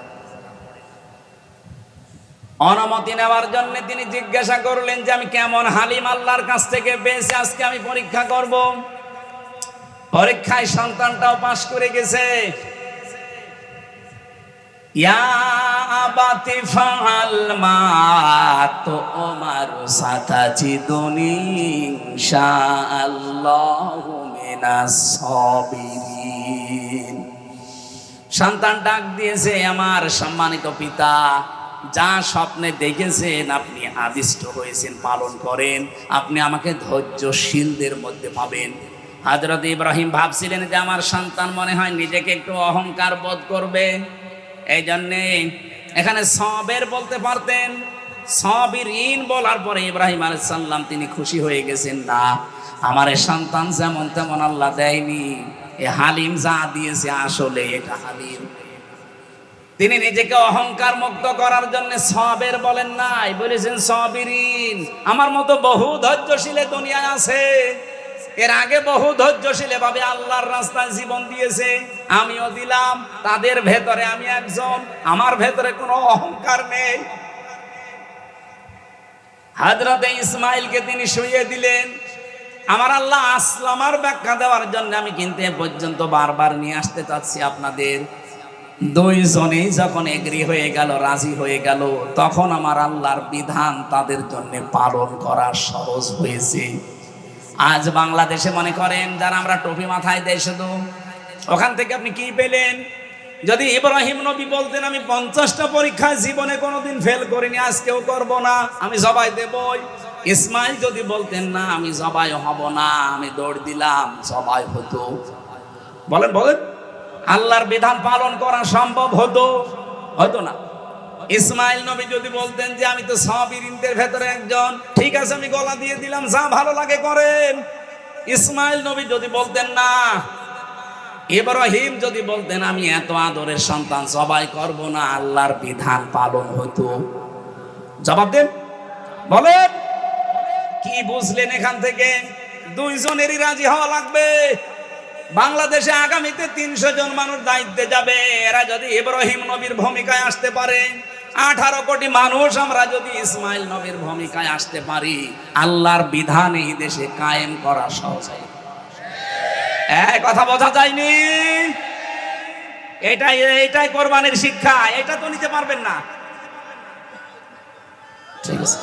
[SPEAKER 1] অনুমতি নেওয়ার জন্য তিনি জিজ্ঞাসা করলেন যে আমি কেমন হালিম আল্লাহর কাছ থেকে পেয়েছি, আজকে আমি পরীক্ষা করব। পরীক্ষায় সন্তানটাও পাশ করে গেছে। ইয়া আবাতি ফাআল মা তুমারু সাতাজিদুনি ইনশাআল্লাহু মিনাস সাবিরিন। সন্তান ডাক দিয়েছে, আমার সম্মানিত পিতা, যা স্বপ্নে দেখেছেন আপনি আদিষ্ট হয়েছেন, পালন করেন, আপনি আমাকে ধৈর্যশীলদের মধ্যে পাবেন। হযরত ইব্রাহিম ভাবছিলেন যে আমার সন্তান মনে হয় নিজেকে একটু অহংকার বোধ করবে, এই জন্যে এখানে সবের বলতে পারতেন, সাবিরিন বলার পরে ইব্রাহিম আলাইহিস সালাম তিনি খুশি হয়ে গেছেন, না, আমার এই সন্তান যেমন তেমন আল্লাহ দেয়নি, এ হালিম যা দিয়েছে আসলে এটা হালিম। তিনি নিজেকে অহংকার মুক্ত করার জন্য সবের বলেন নাই, বলেছেন সাবিরিন। আমার মতো বহু ধৈর্যশীল দুনিয়ায় আছে, এর আগে বহু ধৈর্যশীল ভাবে আল্লাহর রাস্তায় জীবন দিয়েছে, আমিও দিলাম, তাদের ভেতরে আমি একজন, আমার ভেতরে কোনো অহংকার নেই। হযরতে ইসমাইলকে তিনি শুইয়ে দিলেন। আমার আল্লাহ আসলামার ব্যাখ্যা দেওয়ার জন্য আমি কিন্তু এ পর্যন্ত বারবার নিয়ে আসতে চাচ্ছি আপনাদের। দুইজনেই যখন এগ্রি হয়ে গেল, রাজি হয়ে গেল, তখন আমার আল্লাহর বিধান তাদের জন্য পালন করা সহজ হয়েছে। আজ বাংলাদেশে মনে করেন যারা আমরা টুপি মাথায় দেয় শুধু, ওখান থেকে আপনি কি পেলেন? যদি ইব্রাহিম নবী বলতেন আমি 50টা পরীক্ষায় জীবনে কোনোদিন ফেল করিনি, আজকেও করব না, আমি জবাই দেবই। ইসমাইল যদি বলতেন না আমি জবাই হব না, আমি দৌড় দিলাম, জবাই হতো। বলেন বলেন, আল্লাহর বিধান পালন করা সম্ভব হতো? হতো না। ইসমাইল নবী যদি বলতেন যে আমি তো সাবিরিনদের ভেতরে একজন, ঠিক আছে আমি গলা দিয়ে দিলাম, যা ভালো লাগে করেন। ইসমাইল নবী যদি বলতেন না, ইব্রাহিম যদি বলতেন আমি এত আদরের সন্তান জবাই করব না, আল্লাহর বিধান পালন হতো? জবাব দেন, বলেন কি বুঝলেন এখান থেকে? দুইজনেরই রাজি হওয়া লাগবে। বাংলাদেশে আগামীতে 300 জন মানুষ দায়িত্বে যাবে, এরা যদি ইব্রাহিম নবীর ভূমিকায় আসতে পারে, 18 কোটি মানুষ আমরা যদি ইসমাইল নবীর ভূমিকায় আসতে পারি, আল্লাহর বিধান এই দেশে কায়েম করা সহজ। কথা বোঝা যায়নি? এটাই কোরবানির শিক্ষা। এটা তো নিতে পারবেন না, ঠিক আছে?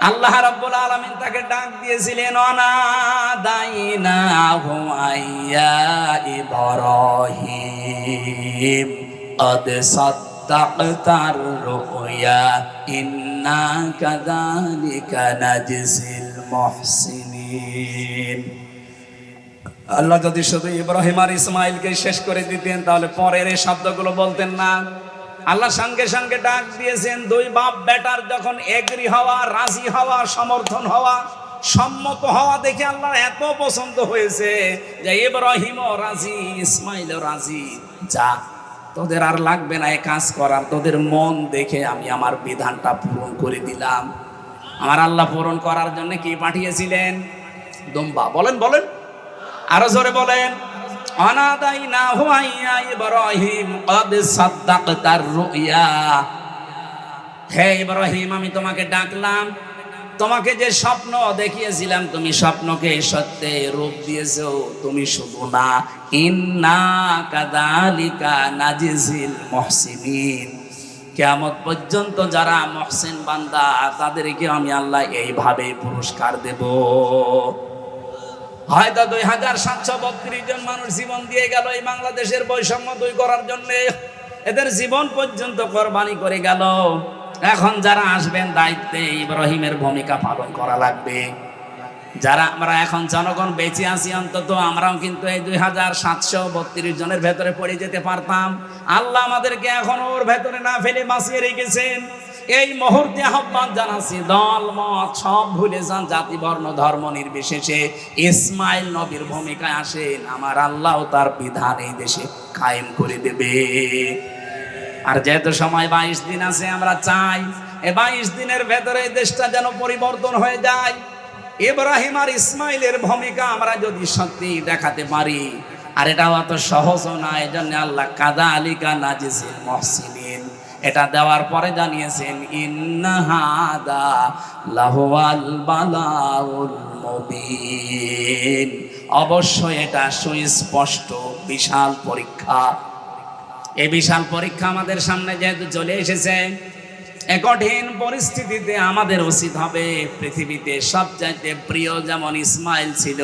[SPEAKER 1] আল্লাহ রাব্বুল আলামিন তাকে ডাক দিয়েছিলেন, অনাদাইনাহু আইয়া ইব্রাহিম আদ সাদ্দাকতার রুয়া ইন্না কাযালিকা নাজজিল মুহসিনিন। আল্লাহ যদি শুধু ইব্রাহিম আর ইসমাইলকে শেষ করে দিতেন তাহলে পরের এই শব্দগুলো বলতেন না। আল্লাহ সঙ্গে সঙ্গে ডাক দিয়েছেন, দুই বাপ বেটার যখন এগ্রি হওয়া, রাজি হওয়া, সমর্থন হওয়া, সম্মত হওয়া দেখে আল্লাহর এত পছন্দ হয়েছে যে ইব্রাহিমও রাজি, ইসমাইলও রাজি, যা তোদের আর লাগবে না এই কাজ করার, তোদের মন দেখে আমি আমার বিধানটা পূরণ করে দিলাম। আমার আল্লাহ পূরণ করার জন্য কি পাঠিয়েছিলেন? দুম্বা। বলেন বলেন, আরো জোরে বলেন, অনাদাইনাহু আইয়া ইব্রাহিম ক্বাদ সাদ্দাকতার রুয়া। হে ইব্রাহিম, আমি তোমাকে ডাকলাম, তোমাকে যে স্বপ্ন দেখিয়েছিলাম তুমি স্বপ্নকে সত্যে রূপ দিয়েছো। তুমি শুধু না, ইন্না কাযালিকা নাজিজিল মুহসিনিন, কিয়ামত পর্যন্ত যারা মুহসিন বান্দা তাদেরকে আমি আল্লাহ এইভাবে পুরস্কার দেব। হয়তো 2732 জন মানুষ জীবন দিয়ে গেল এই বাংলাদেশের বৈষম্য দূর করার জন্য, এদের জীবন পর্যন্ত কোরবানি করে গেল। এখন যারা আসবেন দায়িত্বে, ইব্রাহিমের ভূমিকা পালন করা লাগবে। যারা আমরা এখন জনগণ বেঁচে আছি, অন্তত আমরাও কিন্তু এই 2732 জনের ভেতরে পড়ে যেতে পারতাম। আল্লাহ আমাদেরকে এখন ওর ভেতরে না ফেলে বাঁচিয়ে রেখেছেন। এই মুহূর্তে আহ্বান জানাচ্ছি, দল মত সব ভুলে যান, জাতি বর্ণ ধর্ম নির্বিশেষে ইসমাইল নবীর ভূমিকায় আসেন। আমার আল্লাহ তার বিধান এই দেশে কায়েম করে দেবে। আর যেহেতু সময় 22 দিন আছে, আমরা চাই এই 22 দিনের ভেতরে দেশটা যেন পরিবর্তন হয়ে যায়। ইব্রাহিম আর ইসমাইলের ভূমিকা আমরা যদি সত্যি দেখাতে পারি, আর এটাও অত সহজও না, এই জন্য আল্লাহ কাযালিকা নাজিজিল মুহসিনিন এটা দেওয়ার পরে জানিয়েছেন, ইন্না হাদা লাহুয়াল বালাউল মুবিন, অবশ্যই এটা সুস্পষ্ট বিশাল পরীক্ষা। এই বিশাল পরীক্ষা আমাদের সামনে যেহেতু চলে এসেছে, এই কঠিন পরিস্থিতিতে আমাদের উচিত হবে পৃথিবীতে সবচাইতে প্রিয় যেমন ইসমাইল ছিল,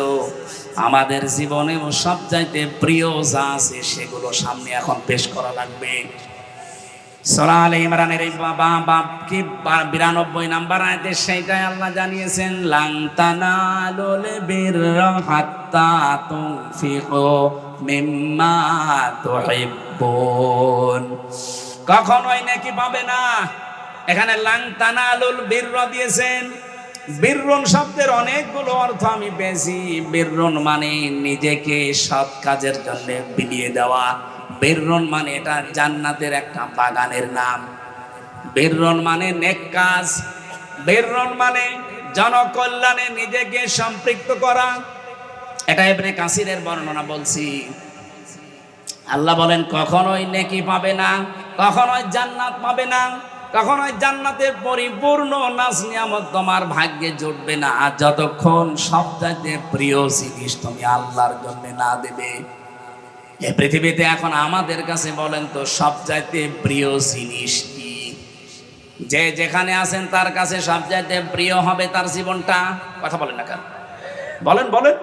[SPEAKER 1] আমাদের জীবনেও সবচাইতে প্রিয় যা আছে সেগুলো সামনে এখন পেশ করা লাগবে। সূরা আলে ইমরানের এই 92 নম্বর আয়াতে সেইটাই আল্লাহ জানিয়েছেন, লান তানালুল বিররা হাত্তা তুনফিকু মিম্মা তুহিব্বুন, কখনোই নেকি পাবে না। এখানে লান তানালুল বিররা দিয়েছেন। বিররুন শব্দের অনেকগুলো অর্থ আমি পেয়েছি। বিররুন মানে নিজেকে সৎ কাজের জন্য বিলিয়ে দেওয়া। বিররুন মানে এটা জান্নাতের একটা বাগানের নাম। বিররুন মানে নেক কাজ। বিররুন মানে জনকল্যাণে নিজেকে সম্পৃক্ত করা। এটা ইবনে কাসিরের বর্ণনা বলছি। আল্লাহ বলেন কখনোই নেকি পাবে না, কখনোই জান্নাত পাবে না, কখনোই জান্নাতের পরিপূর্ণ নাজ নিয়ামত তোমার ভাগ্যে জুটবে না যতক্ষণ সবচাইতে প্রিয় জিনিস তুমি আল্লাহর জন্য না দেবে। এই পৃথিবীতে এখন আমাদের কাছে বলেন তো সবচাইতে প্রিয় জিনিস কি? যে যেখানে আছেন তার কাছে সবচাইতে প্রিয় হবে তার জীবনটা। কথা বলেন না কেন? বলেন বলেন।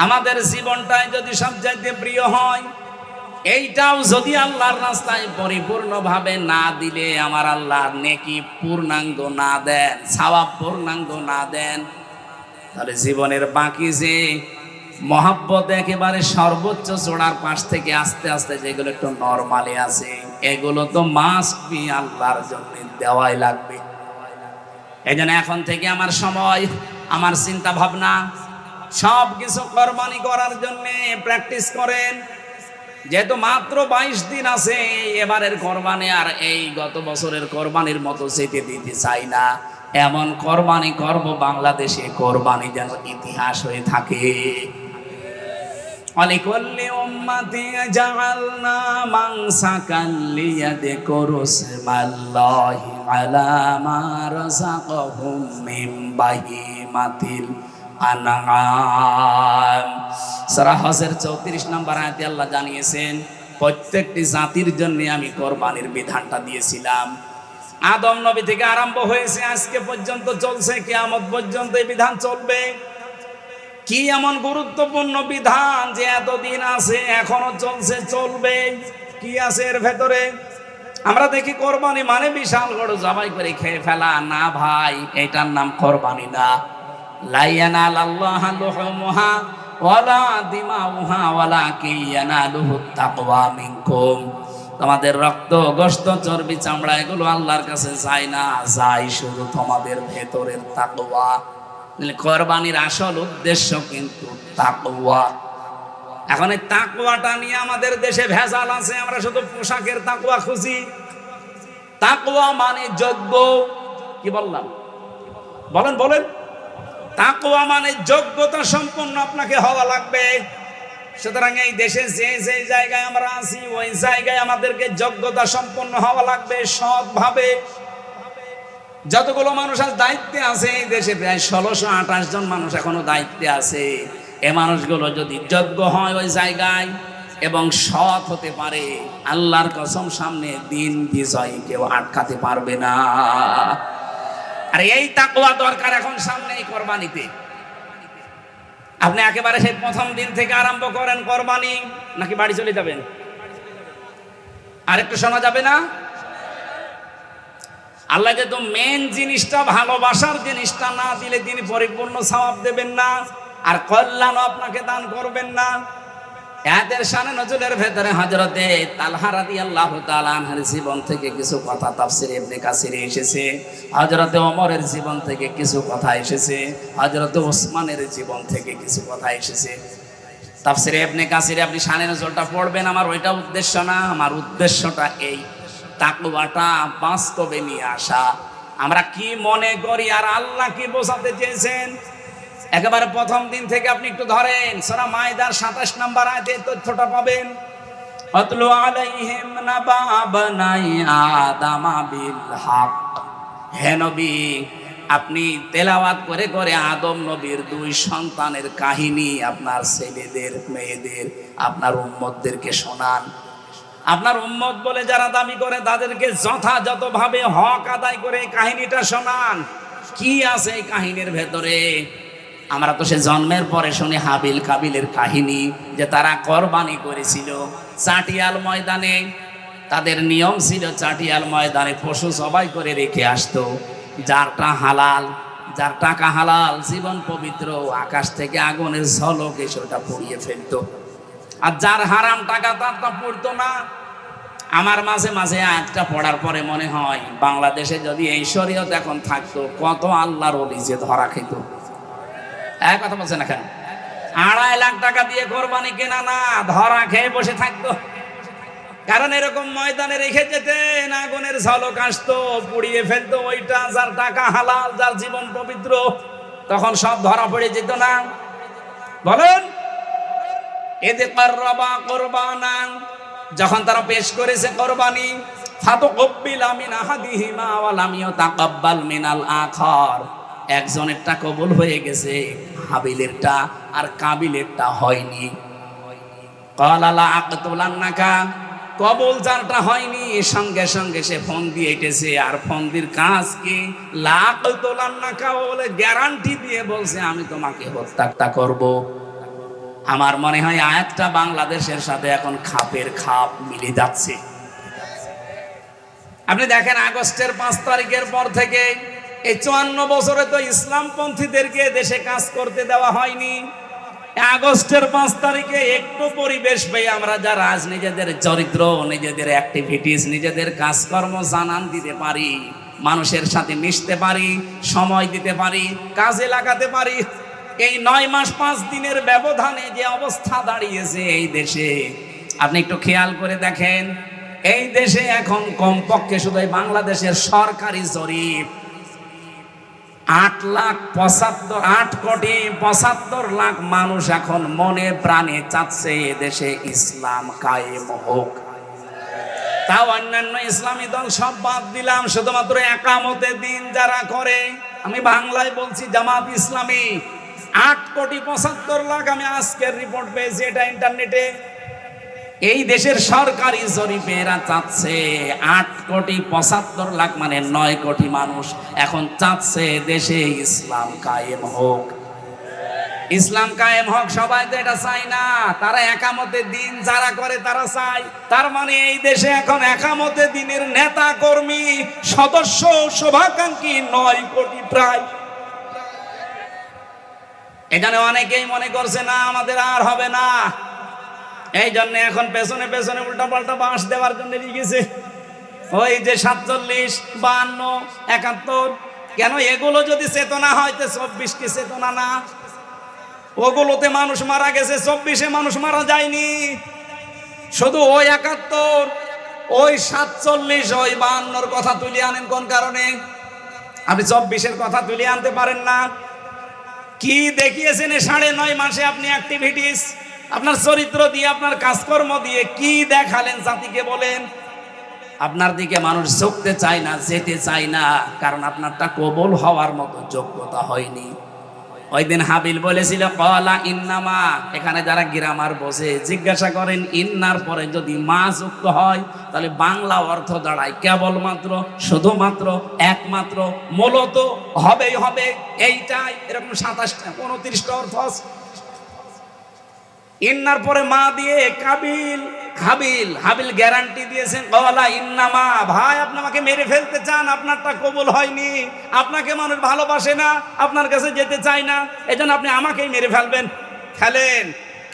[SPEAKER 1] আমাদের জীবনটাই যদি সবচাইতে প্রিয় হয়, এইটাও যদি আল্লাহর রাস্তায় পরিপূর্ণভাবে না দিলে, আমার আল্লাহ নেকি পূর্ণাঙ্গ না দেন, সওয়াব পূর্ণাঙ্গ না দেন, তাহলে জীবনের বাকি যে মহাব্বত একেবারে সর্বোচ্চ চূড়ার পাশ থেকে আস্তে আস্তে যেগুলো একটু নরমালি আছে, এগুলো তো মাস্ট বি আল্লাহর জন্য দেওয়াই লাগবে। এই জন্য এখন থেকে আমার সময়, আমার চিন্তা ভাবনা সব কিছু কোরবানি করার জন্য প্র্যাকটিস করেন। যেহেতু মাত্র 22 দিন আছে এবারের কোরবানি, আর এই গত বছরের কোরবানির মতো যেতে দিতে চাই না। এমন কোরবানি করব বাংলাদেশে কোরবানি যেন ইতিহাস হয়ে থাকে। অলিকুল্লি উম্মাতি জাআলনা মানসাকান লিয়াযকুরু ইসমাল্লাহি আলা মা রাযাকাহুম মিন বাহিমাতিল আনআম। সূরা হজের 34 নম্বর আয়াতে আল্লাহ জানিয়েছেন, প্রত্যেকটি জাতির জন্য আমি কোরবানির বিধানটা দিয়েছিলাম। আদম নবী থেকে আরম্ভ হয়েছে, আজকে পর্যন্ত চলছে, কিয়ামত পর্যন্ত এই বিধান চলবে। কি এমন গুরুত্বপূর্ণ বিধান যে এতদিন আছে, এখনো চলছে, চলবে? কি আছে এর ভেতরে? আমরা দেখি কোরবানি মানে বিশাল গরু জবাই করে খেয়ে ফেলা। না ভাই, এটার নাম কোরবানি না। লা ইয়ানালাল্লাহু লুহুমুহা ওয়ালা দিমাউহা ওয়ালাকিন ইয়ানালুহুত তাকওয়া মিনকুম। তোমাদের রক্ত, গোশত, চর্বি, চামড়া এগুলো আল্লাহর কাছে যায় না, যায় শুধু তোমাদের ভেতরের তাকওয়া। কোরবানির আসল উদ্দেশ্য কিন্তু তাকওয়া। এখন এই তাকওয়াটা নিয়ে আমাদের দেশে ভেজাল আছে। আমরা শুধু পোশাকের তাকওয়া খুঁজি। তাকওয়া মানে যোগ্য। কি বললাম? বলেন বলেন। তাকওয়া মানে যোগ্যতা সম্পন্ন আপনাকে হওয়া লাগবে। সুতরাং এই দেশে যে যে জায়গায় আমরা আছি ওই জায়গায় আমাদেরকে যোগ্যতা সম্পন্ন হওয়া লাগবে, সৎভাবে। যতগুলো মানুষ আজ দায়িত্বে আছে এই দেশে, প্রায় 1628 জন মানুষ এখনো দায়িত্বে আছে। এ মানুষগুলো যদি যোগ্য হয় ওই জায়গায় এবং সৎ হতে পারে, আল্লাহর কসম সামনে দিন বিজয় কেউ আটকাতে পারবে না। আর এই তাকওয়া দরকার এখন সামনে এই কোরবানিতে। আপনি একেবারে সেই প্রথম দিন থেকে আরম্ভ করেন কোরবানি, নাকি বাড়ি চলে যাবেন? আরেকটু শোনা যাবে না? আল্লাহ যেহেতু মেন জিনিসটা, ভালোবাসার জিনিসটা না দিলে তিনি পরিপূর্ণ সওয়াব দেবেন না, আর কল্যাণ আপনাকে দান করবেন না। এদের শানে নজরুলের ভেতরে হযরতে তালহা রাদিয়াল্লাহু তাআলা আনহুর জীবন থেকে কিছু কথা তাফসীরে ইবনে কাসিরে এসেছে, হযরতে ওমরের জীবন থেকে কিছু কথা এসেছে, হযরতে ওসমানের জীবন থেকে কিছু কথা এসেছে। তাফসীরে ইবনে কাসিরে আপনি শানে নজরুলটা পড়বেন, আমার ওইটা উদ্দেশ্য না। আমার উদ্দেশ্যটা এই তাকওয়াটা বাস্তবে নিয়ে আসা। আমরা কি মনে করি আর আল্লাহ কি বোঝাতে চেয়েছেন, একেবারে প্রথম দিন থেকে আপনি একটু ধরেন। সূরা মাইদার 27 নম্বর আয়াতে তথ্যটা পাবেন। আতলু আলাইহিম নাবা বানাই আদামা বিল হক। হে নবী, আপনি তেলাওয়াত করে করে আদম নবীর 2 সন্তানের কাহিনী আপনার ছেলেদের, মেয়েদের, আপনার উম্মতদেরকে শোনান। আপনার উম্মত বলে যারা দাবি করে তাদেরকে যথাযথভাবে হক আদায় করে কাহিনীটা শোনান। কি আছে এই কাহিনীর ভেতরে? আমরা তো সে জন্মের পরে শুনি হাবিল কাবিলের কাহিনী, যে তারা কোরবানি করেছিল চাটিয়াল ময়দানে। তাদের নিয়ম ছিল চাটিয়াল ময়দানে পশু জবাই করে রেখে আসতো। যারটা হালাল, যার টাকা হালাল, জীবন পবিত্র, আকাশ থেকে আগুনের ঝলক এসে ওটা পুড়িয়ে ফেলতো। আর যার হারাম টাকা তার তা পড়তো না। আমার মাঝে মাঝে আয়াতটা পড়ার পরে মনে হয়, বাংলাদেশে যদি এই শরীয়ত এখন থাকতো, কত আল্লাহর ওলি যে ধরা খেত। এক কথা বলছে না কেন? 2.5 লাখ টাকা দিয়ে কোরবানি কেনা না, ধরা খেয়ে বসে থাকতো। কারণ এরকম ময়দানে রেখে যেতেন, আগুনের ঝলক আসতো, পুড়িয়ে ফেলতো ওইটা। যার টাকা হালাল, যার জীবন পবিত্র, তখন সব ধরা পড়ে যেত না? বলেন, এতে কাররাবা কুরবানান, যখন তারা পেশ করেছে কোরবানি, ফাতাকাব্বালা মিন আহাদিহিমা ওয়া লাম ইয়াতাকাব্বাল মিনাল আখার, একজনেরটা কবুল হয়ে গেছে, হাবিলেরটা আর কাবিলেরটা হয়নি। ক্বালা লা আকতুলান্নাকা, কবুল যারটা হয়নি সঙ্গে সঙ্গে সে ফোন দিয়ে এটেছে। আর ফোন দির কাজ কি? লা আকতুলান্নাকা বলে গ্যারান্টি দিয়ে বলছে, আমি তোমাকে হত্যা করব। আমার মনে হয় আয়াতটা বাংলাদেশের সাথে এখন খাপের খাপ মিলে যাচ্ছে। আপনি দেখেন, আগস্টের 5 তারিখের পর থেকে এই 54 বছরে তো ইসলামপন্থীদেরকে দেশে কাজ করতে দেওয়া হয়নি। আগস্টের 5 তারিখে একটু পরিবেশ পেয়ে আমরা যারা আজ নিজেদের চরিত্র, নিজেদের অ্যাক্টিভিটিস, নিজেদের কাজকর্ম জানান দিতে পারি, মানুষের সাথে মিশতে পারি, সময় দিতে পারি, কাজে লাগাতে পারি, এই 9 মাস 5 দিনের ব্যবধানে যে অবস্থা দাঁড়িয়েছে এই দেশে, আপনি একটু খেয়াল করে দেখেন। এই দেশে এখন কমপক্ষে শুধু বাংলাদেশের সরকারি জরিপ 8 কোটি 75 লাখ মানুষ এখন মনে প্রাণে চাচ্ছে এদেশে ইসলাম কায়েম হোক। তাও অন্যান্য ইসলামী দল সব বাদ দিলাম, শুধুমাত্র একামতে দিন যারা করে, আমি বাংলায় বলছি জামাত ইসলামী, 8 কোটি 75 লাখ। আমি আজকের রিপোর্ট পেয়েছি, এটা ইন্টারনেটে। এই দেশের সরকারি জরিপে এরা চাচ্ছে 8 কোটি 75 লাখ, মানে 9 কোটি মানুষ এখন চাচ্ছে দেশে ইসলাম কায়েম হোক। ইসলাম কায়েম হোক, সবাই তো এটা চায় না। তারা একামতে দিন যারা করে তারা চায়। তার মানে এই দেশে এখন একামতে দিনের নেতা কর্মী সদস্য শুভাকাঙ্ক্ষী 9 কোটি প্রায়। এখানে অনেকেই মনে করছে না আমাদের আর হবে না, এই জন্য এখন পেছনে পেছনে উল্টা পাল্টা বাঁশ দেওয়ার জন্য লিখেছে ওই যে 47, 52, 71। কেন? এগুলো যদি চেতনা হয় তো 24 কি চেতনা না? ওগুলোতে মানুষ মারা গেছে, 24-এ মানুষ মারা যায়নি। শুধু ওই 71, ওই 47, ওই 52-র কথা তুলে আনেন কোন কারণে? আপনি 24-এর কথা তুলে আনতে পারেন না। কি দেখিয়েছেন 9.5 মাসে আপনি অ্যাক্টিভিটিস, আপনার চরিত্র দিয়ে, আপনার কাজকর্ম দিয়ে কি দেখালেন জাতিকে বলেন? আপনার দিকে মানুষ ঝুঁকতে চায় না, যেতে চায় না, কারণ আপনারটা কবুল হওয়ার মতো যোগ্যতা হয়নি। ওই দিন হাবিল বলেছিল কলা ইন্নামা, এখানে যারা গ্রামার বসে জিজ্ঞাসা করেন ইন্নার পরে যদি মা যুক্ত হয় তাহলে বাংলা অর্থ দাঁড়ায় কেবলমাত্র, শুধুমাত্র, একমাত্র, মূলত, হবেই হবে, এইটাই, এরকম 27টা 29টা অর্থ আছে। ইন্নার পরে মা দিয়ে হাবিল গ্যারান্টি দিয়েছেন কলা ইন্নামা, ভাই আপনি আমাকে মেরে ফেলতে চান, আপনারটা কবুল হয়নি, আপনাকে মানুষ ভালোবাসে না, আপনার কাছে যেতে চায় না, এজন্য আপনি আমাকেই মেরে ফেলেন।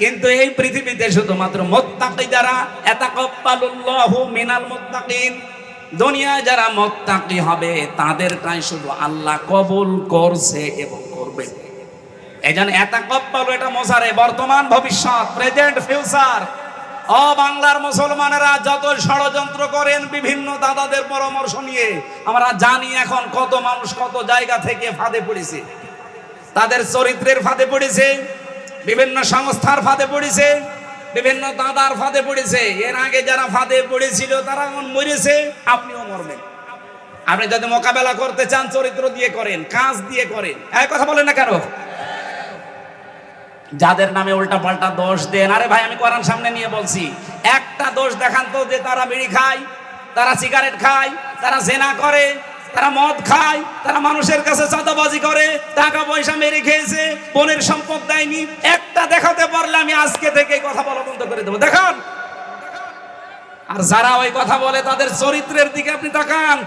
[SPEAKER 1] কিন্তু এই পৃথিবীতে শুধুমাত্র মুত্তাকি যারা, ইয়াতাকাব্বালুল্লাহু মিনাল মুত্তাকিন, দুনিয়ায় যারা মুত্তাকি হবে তাদেরটাই শুধু আল্লাহ কবুল করছে এবং করবে। এজন্য ইয়াতাকাব্বালু, এটা মোসারে, বর্তমান ভবিষ্যৎ, প্রেজেন্ট ফিউচার। ও বাংলার মুসলমানেরা যত ষড়যন্ত্র করেন বিভিন্ন দাদাদের পরামর্শ নিয়ে, আমরা জানি এখন কত মানুষ কত জায়গা থেকে ফাঁদে পড়েছে, তাদের চরিত্রের ফাঁদে পড়েছে, বিভিন্ন সংস্থার ফাঁদে পড়েছে, বিভিন্ন দাদার ফাঁদে পড়েছে। এর আগে যারা ফাঁদে পড়েছিল তারা এখন মরেছে, আপনিও মরবেন। আপনি যদি মোকাবেলা করতে চান চরিত্র দিয়ে করেন, কাজ দিয়ে করেন। এই কথা বলেন না কেন? যাদের নামে উল্টা পাল্টা দোষ দেন, আরে ভাই আমি কোরআন সামনে নিয়ে বলছি, একটা দোষ দেখান তো যে তারা বিড়ি খায়, তারা সিগারেট খায়, তারা জেনা করে, তারা মদ খায়, তারা মানুষের কাছে চাঁদাবাজি করে, টাকা পয়সা মেরে খেয়েছে, বোনের সম্পদ দেয়নি। একটা দেখাতে পারলে আমি আজকে থেকে কথা বলা বন্ধ করে দেবো, দেখান। আর যারা ওই কথা বলে তাদের চরিত্রের দিকে আপনি তাকান,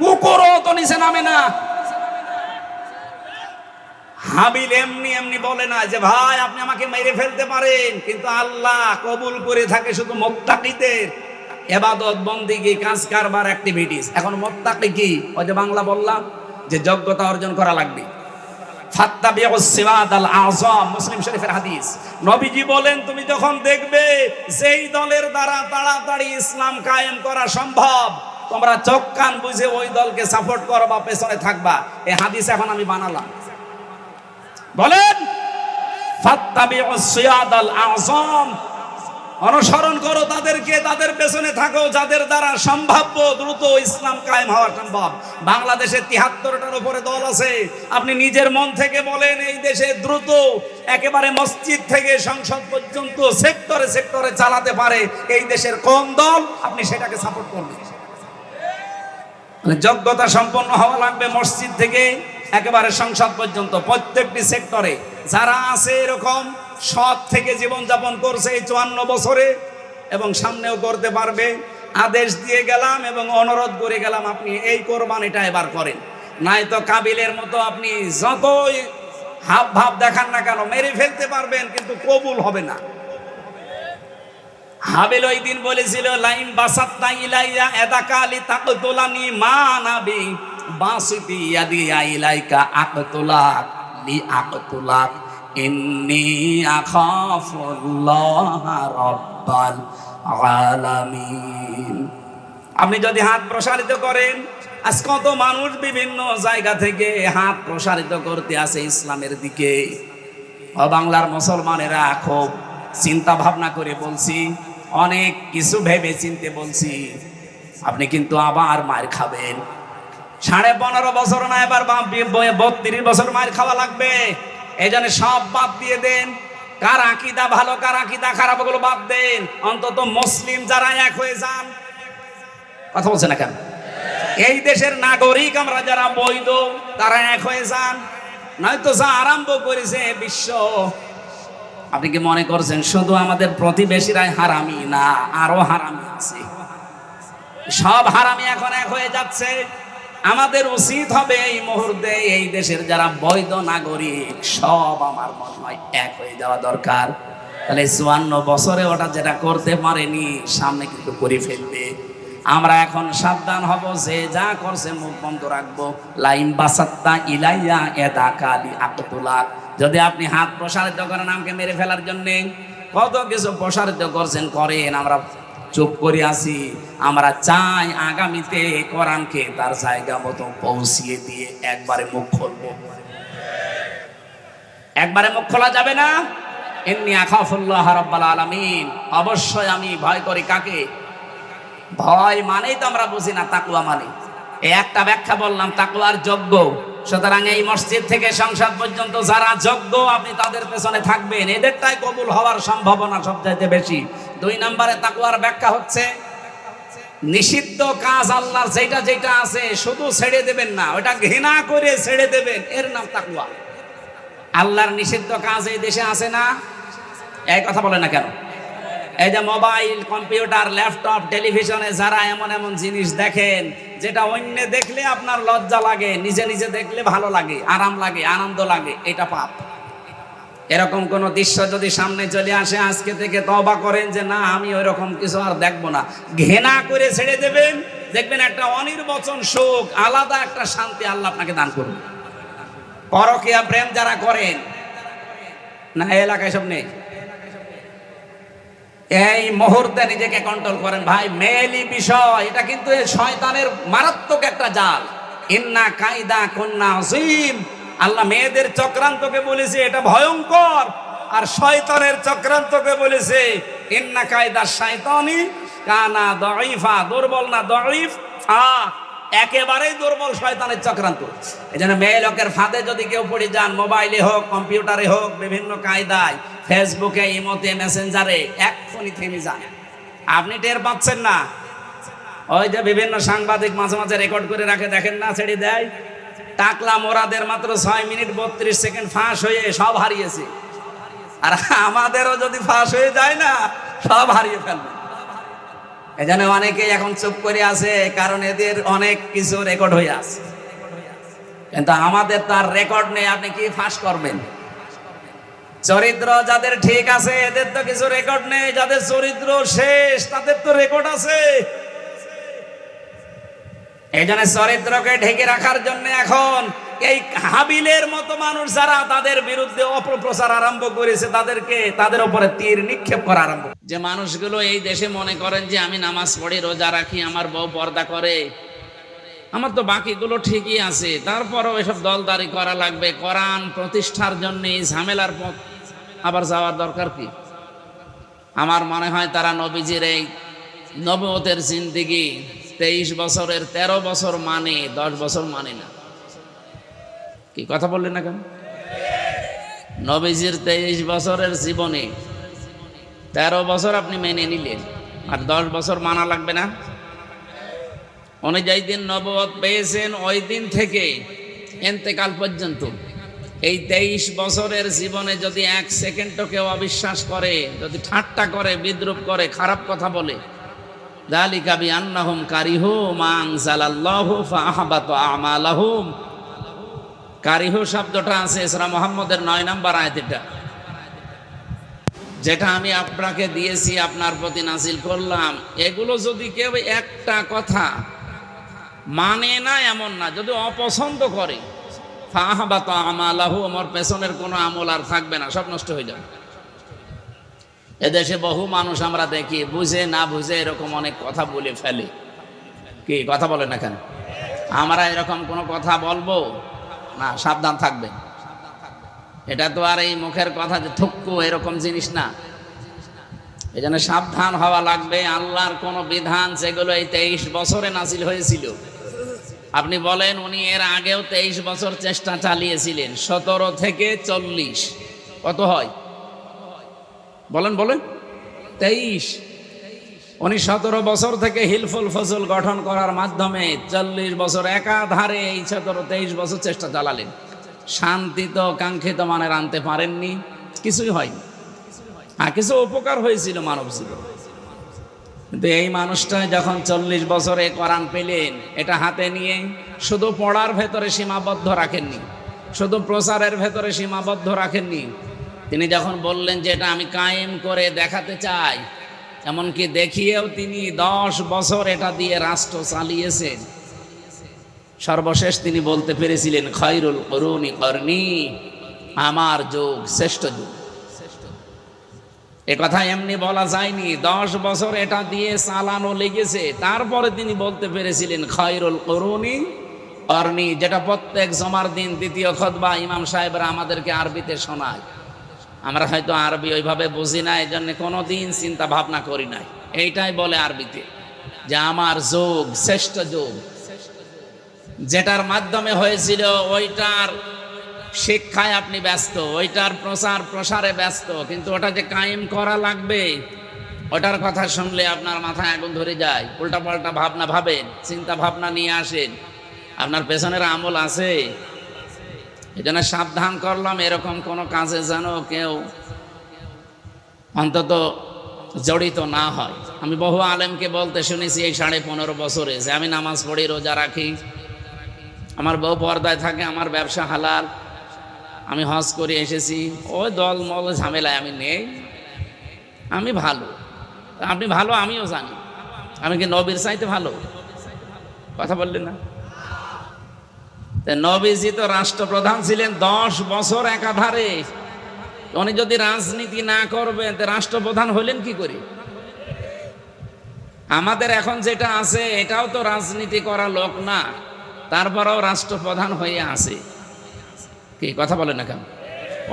[SPEAKER 1] কুকুরও তো নিচে নামে না। হাবিল এমনি বলে না যে ভাই আপনি আমাকে মেরে ফেলতে পারেন, কিন্তু আল্লাহ কবুল করে থাকে শুধু মুত্তাকিদের ইবাদত, বন্দেগী, কাজ কারবার, অ্যাক্টিভিটিস। এখন মুত্তাকি কি? ওই যে বাংলা বললাম যে যোগ্যতা অর্জন করা লাগবে। ফাত্তাবিউস সিরাতাল আযম, মুসলিম শরীফের হাদিস। নবীজি বলেন তুমি যখন দেখবে যেই দলের দ্বারা তাড়াতাড়ি ইসলাম কায়েম করা সম্ভব, তোমরা চোখ কান বুঝে ওই দলকে সাপোর্ট করবা, পেছনে থাকবা। এই হাদিস এখন আমি বানালাম। বলেন ফাত্তাবিউস সিরাতাল আযম, অনুসরণ করো তাদেরকে, তাদের পেছনে থাকো যাদের দ্বারা সম্ভাব্য দ্রুত ইসলাম কায়েম হওয়া সম্ভব। বাংলাদেশে 73টার উপরে দল আছে। আপনি নিজের মন থেকে বলেন এই দেশে দ্রুত একেবারে মসজিদ থেকে সংসদ পর্যন্ত সেক্টরে সেক্টরে চালাতে পারে এই দেশের কোন দল, আপনি সেটাকে সাপোর্ট করবেন। যোগ্যতা সম্পন্ন হওয়া লাগবে মসজিদ থেকে একেবারে সংসদ পর্যন্ত, প্রত্যেকটি সেক্টরে যারা আছে এরকম সৎ থেকে জীবনযাপন করছে এই 54 বছরে এবং সামনেও করতে পারবে। আদেশ দিয়ে গেলাম এবং অনুরোধ করে গেলাম আপনি এই কোরবানিটা এবার করেন, নাই তো কাবিলের মতো আপনি যতই হাব ভাব দেখান না কেন মেরে ফেলতে পারবেন কিন্তু কবুল হবে না। হাবিল ওই দিন বলেছিল লাইন বাসাত্তা ইলাইয়া এদাকালি তাকতুলানি মা নাবি বাসিতি ইয়াদি ইলাইকা আকতুলাক লি আকতুলাক ইন্নী আখাফুল্লাহ রাব্বাল আলামিন। আপনি যদি হাত প্রসারিত করেন, আজ কত মানুষ বিভিন্ন জায়গা থেকে হাত প্রসারিত করতে আসে ইসলামের দিকে। বাংলার মুসলমানেরা খুব চিন্তা ভাবনা করে বলছি, অনেক কিছু ভেবে চিনতে বলছি, আপনি কিন্তু আবার মার খাবেন। 15.5 বছর না, এবার 32 বছর মার খাওয়া লাগবে। এই জন্য সব বাদ দিয়ে দেন, কার আকীদা ভালো কার আকীদা খারাপ ওগুলো বাদ দেন। অন্তত মুসলিম যারা এক হয়ে যান। কথা বলছে না কেন? এই দেশের নাগরিক আমরা যারা বৈধ তারা এক হয়ে যান, নয়তো যা আরম্ভ করেছে বিশ্ব। আপনি কি মনে করছেন শুধু আমাদের প্রতিবেশীরাই হারামি? না, আরো হারামি আছে। সব হারামি এখন এক হয়ে যাচ্ছে। আমাদের উচিত হবে এই মুহূর্তে এই দেশের যারা বৈধ নাগরিক সব আমার মনে হয় এক হয়ে যাওয়া দরকার। তাহলে 54 বছরে ওটা যেটা করতে পারেনি সামনে কিন্তু করে ফেলবে। আমরা এখন সাবধান হব, যে যা করছে মুখ বন্ধ রাখবো। লাইম বাসাত্তা ইলাইয়া এদাকালি আকতুলাক, যদি আপনি হাত প্রসারিত করেন আমাকে মেরে ফেলার জন্য, কত কিছু প্রসারিত করছেন করেন, আমরা চুপ করে আসি। আমরা চাই আগামীতে কোরআনকে তার জায়গা মতো পৌঁছিয়ে দিয়ে একবারে মুখ খুলবো। একবারে মুখ খোলা যাবে না। ইন্নী আখাফুল্লাহ রাব্বাল আলামিন, অবশ্যই আমি ভয় করি কাকে? ভয় মানেই তো আমরা বুঝি না তাকওয়া মানে। এই একটা ব্যাখ্যা বললাম তাকওয়ার যোগ্য। সুতরাং এই মসজিদ থেকে সংসদ পর্যন্ত যারা যোগ্য আপনি তাদের পেছনে থাকবেন, এদেরটাই কবুল হওয়ার সম্ভাবনা সবচাইতে বেশি। 2 নম্বরে তাকওয়ার ব্যাখ্যা হচ্ছে নিষিদ্ধ কাজ আল্লাহর যেটা যেটা আছে শুধু ছেড়ে দেবেন না, ওটা ঘৃণা করে ছেড়ে দেবেন, এর নাম তাকওয়া। আল্লাহর নিষিদ্ধ কাজ এই দেশে আছে না? এই কথা বলে না কেন? এই যে মোবাইল, কম্পিউটার, ল্যাপটপ, টেলিভিশনে যারা এমন এমন জিনিস দেখেন যেটা অন্য দেখলে আপনার লজ্জা লাগে, নিজে নিজে দেখলে ভালো লাগে, আরাম লাগে, আনন্দ লাগে, এটা পাপ। এরকম কোন দৃশ্য যদি সামনে চলে আসে আজকে থেকে তওবা করেন যে না আমি ওই রকম কিছু আর দেখবো না, ঘৃণা করে ছেড়ে দেবেন। দেখবেন একটা অনির্বচন সুখ, আলাদা একটা শান্তি আল্লাহ আপনাকে দান করবে। পরকীয়া প্রেম যারা করেন না, এই এলাকায় সব নেই, এই মুহূর্তে নিজেকে কন্ট্রোল করেন ভাই। মেয়েলি বিষয় এটা কিন্তু শয়তানের মারাত্মক একটা জাল। ইন্না কায়দা কুন্না আযীম। আল্লাহ মেয়েদের চক্রান্তকে বলেছে এটা ভয়ঙ্কর, আর শয়তানের চক্রান্তকে বলেছে ইন্না কায়দা শাইতানি কানা দাঈফা। দুর্বল না দাঈফ, একেবারেই দুর্বল শয়তানের চক্রান্ত। এজন্য মেয়ে লোকের ফাঁদে যদি কেউ পড়ে যান, মোবাইলে হোক, কম্পিউটারে হোক, বিভিন্ন কায়দায়, ফেসবুকে, ইমোতে, মেসেঞ্জারে, এক্ষুনি থেমে যান। আপনি টের পাচ্ছেন না? ওই যে বিভিন্ন সাংবাদিক মাঝে মাঝে রেকর্ড করে রাখে, দেখেন না, ছেড়ে দেয়। টাকলা মোরাদের মাত্র 6 মিনিট 32 সেকেন্ড ফাঁস হয়ে সব হারিয়েছে। আর আমাদেরও যদি ফাঁস হয়ে যায় না, সব হারিয়ে ফেলবে। এজন্য অনেকেই এখন চুপ করে আছে, কারণ এদের অনেক কিছু রেকর্ড হয়ে আছে। কিন্তু আমাদের তার রেকর্ড নেই, আপনি কি ফাঁস করবেন? চরিত্র যাদের ঠিক আছে এদের তো কিছু রেকর্ড নেই, যাদের চরিত্র শেষ তাদের তো রেকর্ড আছে। এই জন্য চরিত্রকে ঢেকে রাখার জন্য এখন এই হাবিলের মতো মানুষ যারা তাদের বিরুদ্ধে অপপ্রচার আরম্ভ করেছে, তাদের উপরে তীর নিক্ষেপ করা আরম্ভ। যে মানুষগুলো এই দেশে মনে করেন যে আমি নামাজ পড়ি, রোজা রাখি, আমার বউ পর্দা করে, আমার তো বাকিগুলো ঠিকই আছে, তারপরও এসব দলদারি করা লাগবে, কোরআন প্রতিষ্ঠার জন্য এই ঝামেলার পথ আবার যাওয়ার দরকার কি? আমার মনে হয় তারা নবীজির এই নবুয়তের জিন্দেগি 23 বছরের 13 বছর মানে 10 বছর মানে না। কি কথা বললেন না কেন? নবীজির 23 বছরের জীবনে 13 বছর আপনি মেনে নিলেন, আর 10 বছর মানা লাগবে না? উনি যেই দিন নবুয়ত পেয়েছেন ওই দিন থেকে ইন্তেকাল পর্যন্ত এই 23 বছরের জীবনে যদি 1 সেকেন্ডও কেউ অবিশ্বাস করে, যদি ঠাট্টা করে, বিদ্রূপ করে, খারাপ কথা বলে, যালিকা বিআন্নাহুম কারিহু মা আনজালাল্লাহু ফাআহবাতা আমালাহুম। কারিহু শব্দটা আছে সূরা মুহাম্মদের 9 নম্বর আয়াত, এটা যেটা আমি আপনাকে দিয়েছি, আপনার প্রতি নাজিল করলাম, এগুলো যদি কেউ একটা কথা মানে না এমন না, যদি অপছন্দ করে, ফাআহবাতা আমালাহু, আমার পেছনের কোনো আমল আর থাকবে না, সব নষ্ট হয়ে যাবে। এদেশে বহু মানুষ আমরা দেখি বুঝে না বুঝে এরকম অনেক কথা বলে ফেলে। কি কথা বলে না কেন? আমরা এরকম কোনো কথা বলবো না, সাবধান থাকবেন। এটা তো আর এই মুখের কথা যে থুক্কু এরকম জিনিস না। এই জন্য সাবধান হওয়া লাগবে। আল্লাহর কোন বিধান যেগুলো এই 23 বছরে নাজিল হয়েছিল, আপনি বলেন উনি এর আগেও 23 বছর চেষ্টা চালিয়েছিলেন, 17 থেকে 40 কত হয়? বলেন বলেন 23। উনি 17 বছর থেকে হিলফুল ফজল গঠন করার মাধ্যমে 40 বছর একাধারে এই 17-23 বছর চেষ্টা চালালেন। শান্তি তো কাঙ্ক্ষিত মানের আনতে পারেননি, কিছুই হয়নি। কিছু উপকার হয়েছিল মানব জীবন, কিন্তু এই মানুষটা যখন 40 বছরে কোরআন পেলেন, এটা হাতে নিয়ে শুধু পড়ার ভেতরে সীমাবদ্ধ রাখেননি, শুধু প্রচারের ভেতরে সীমাবদ্ধ রাখেননি। তিনি যখন বললেন যে এটা আমি কায়েম করে দেখাতে চাই, এমনকি দেখিয়েও তিনি 10 বছর এটা দিয়ে রাষ্ট্র চালিয়েছেন। সর্বশেষ তিনি বলতে পেরেছিলেন খায়রুল কুরুনি করনি, আমার যুগ শ্রেষ্ঠ যুগ। এ কথা এমনি বলা যায়নি, 10 বছর এটা দিয়ে চালানো লেগেছে। তারপরে তিনি বলতে পেরেছিলেন খায়রুল কুরুনি করনি, যেটা প্রত্যেক জমার দিন দ্বিতীয় খুতবা ইমাম সাহেবরা আমাদেরকে আরবিতে শোনায়। আমরা হয়তো আরবি ওইভাবে বুঝি না, এই জন্য কোনোদিন চিন্তা ভাবনা করি নাই, এইটাই বলে আরবিতে। যে আমার যুগ শ্রেষ্ঠ যুগ, যেটার মাধ্যমে হয়েছিল ওইটার শিক্ষায় আপনি ব্যস্ত, ওইটার প্রচার প্রসারে ব্যস্ত, কিন্তু ওটা যে কায়েম করা লাগবে ওটার কথা শুনলে আপনার মাথায় আগুন ধরে যায়। উল্টাপাল্টা ভাবনা ভাবেন, চিন্তা ভাবনা নিয়ে আসেন, আপনার পেছনের আমল আছে। এই জন্য সাবধান করলাম এরকম কোনো কাজে যেন কেউ অন্তত জড়িত না হয়। আমি বহু আলেমকে বলতে শুনেছি এই 15.5 বছরে যে আমি নামাজ পড়ি, রোজা রাখি, আমার বউ পর্দায় থাকে, আমার ব্যবসা হালাল, আমি হজ করে এসেছি, ওই দলমল ঝামেলায় আমি নেই, আমি ভালো। আপনি ভালো আমিও জানি, আমি কি নবীর চাইতে ভালো? কথা বললেন না? নবীজি তো রাষ্ট্রপ্রধান ছিলেন 10 বছর একাধারে। উনি যদি রাজনীতি না করবেন রাষ্ট্রপ্রধান হলেন কি করে? আমাদের এখন যেটা আছে এটাও তো রাজনীতি করা লোক না, তারপরেও রাষ্ট্রপ্রধান হয়ে আছে। কি কথা বলেন না কেন?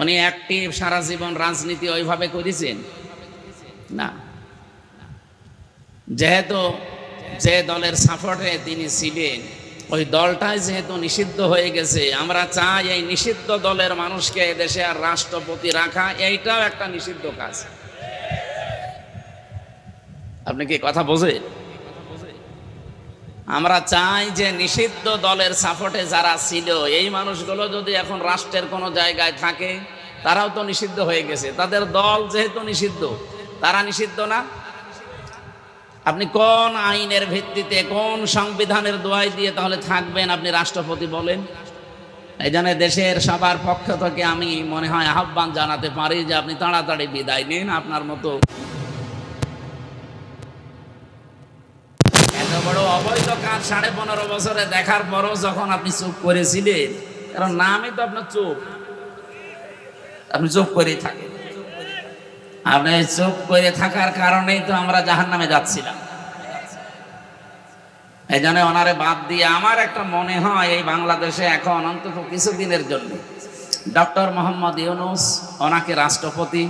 [SPEAKER 1] উনি অ্যাক্টিভ সারা জীবন রাজনীতি ওইভাবে করেছেন না। যেহেতু যে দলের সাপোর্টে তিনি ছিলেন ওই দলটাই যেহেতু নিষিদ্ধ হয়ে গেছে, আমরা চাই এই নিষিদ্ধ দলের মানুষকে দেশে আর রাষ্ট্রপতি রাখা, এইটাও একটা নিষিদ্ধ কাজ। আপনি কি কথা বোঝেন? আমরা চাই যে নিষিদ্ধ দলের সাপোর্টে যারা ছিল এই মানুষগুলো যদি এখন রাষ্ট্রের কোনো জায়গায় থাকে, তারাও তো নিষিদ্ধ হয়ে গেছে, তাদের দল যেহেতু নিষিদ্ধ, তারা নিষিদ্ধ না? আপনি কোন আইনের ভিত্তিতে, কোন সংবিধানের দোয়াই দিয়ে তাহলে থাকবেন আপনি রাষ্ট্রপতি বলেন? এই জন্য দেশের সবার পক্ষ থেকে আমি মনে হয় আহ্বান জানাতে পারি যে আপনি তাড়াতাড়ি বিদায় নিন। আপনার মতো এত বড় অবৈধ কাজ 15.5 বছরে দেখার পরও যখন আপনি চুপ করেছিলেন, কারণ নামই তো আপনার চুপ, আপনি চুপ করেই থাকেন। আপনি চুপ করে থাকার কারণেই তো আমরা জাহান্নামে যাচ্ছিলাম। এই জন্য ওনারে বাদ দিয়ে আমার একটা মনে হয় এই বাংলাদেশে এখন অন্তত কিছুদিনের জন্য ডক্টর মোহাম্মদ ইউনূস ওনাকে রাষ্ট্রপতি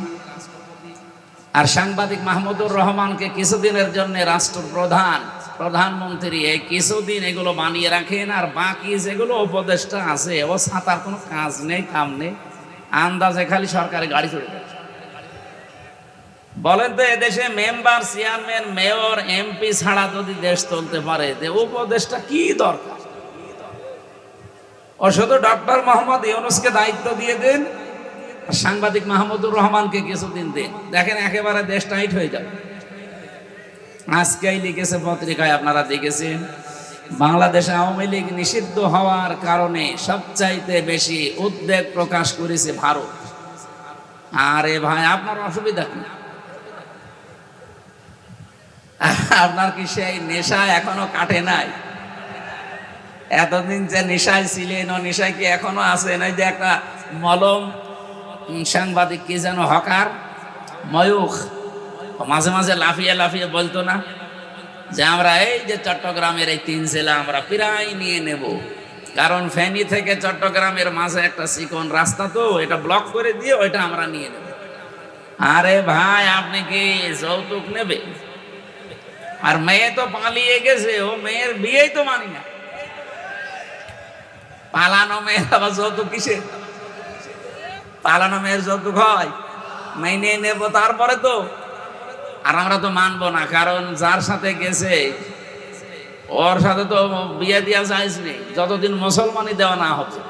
[SPEAKER 1] আর সাংবাদিক মাহমুদুর রহমানকে কিছুদিনের জন্য রাষ্ট্রপ্রধান, প্রধানমন্ত্রী, এই কিছুদিন এগুলো বানিয়ে রাখেন। আর বাকি যেগুলো উপদেষ্টা আছে ও ছাতার কোনো কাজ নেই, কাম নেই, আন্দাজে খালি সরকারি গাড়ি চড়ে যাচ্ছে। বলেন তো এদেশে মেম্বার, চেয়ারম্যান, মেয়র, এমপি ছাড়া যদি দেশ চলতে পারে উপদেষ্টা কি দরকার? ও শুধু ডক্টর মোহাম্মদ ইউনূসকে দায়িত্ব দিয়ে দেন, সাংবাদিক মাহমুদুর রহমানকে কিছুদিন দিন, দেখেন একেবারে দেশ টাইট হয়ে যাবে। আজকেই লিখেছে পত্রিকায়, আপনারা দেখেছেন, বাংলাদেশে আওয়ামী লীগ নিষিদ্ধ হওয়ার কারণে সবচাইতে বেশি উদ্বেগ প্রকাশ করেছে ভারত। আরে ভাই, আপনার অসুবিধা কি? আপনার কি সেই নেশা এখনো কাটে নাই? এতদিন যে নেশায় ছিলেন ও নেশায় কি এখনো আছেন? এই যে একটা মলম সাংবাদিক কি যেন হকার ময়ূখ মাঝে মাঝে লাফিয়ে লাফিয়ে বলতো না যে আমরা এই যে চট্টগ্রামের এই 3 জেলা আমরা প্রায় নিয়ে নেব, কারণ ফেনী থেকে চট্টগ্রামের মাঝে একটা চিকন রাস্তা, তো এটা ব্লক করে দিয়ে ওইটা আমরা নিয়ে নেব। আরে ভাই, আপনি কি যৌতুক নেবে? আর মেয়ে তো পালিয়ে গেছে, ও মেয়ের বিয়েই তো মানি না। পালানো মেয়ের আবার যৌতুক কিসে? পালানো মেয়ের যৌতুক হয়? মেনে নেব তারপরে তো। আর আমরা তো মানবো না, কারণ যার সাথে গেছে ওর সাথে তো বিয়ে দেওয়া যায়জ নেই যতদিন মুসলমানই দেওয়া না হচ্ছে।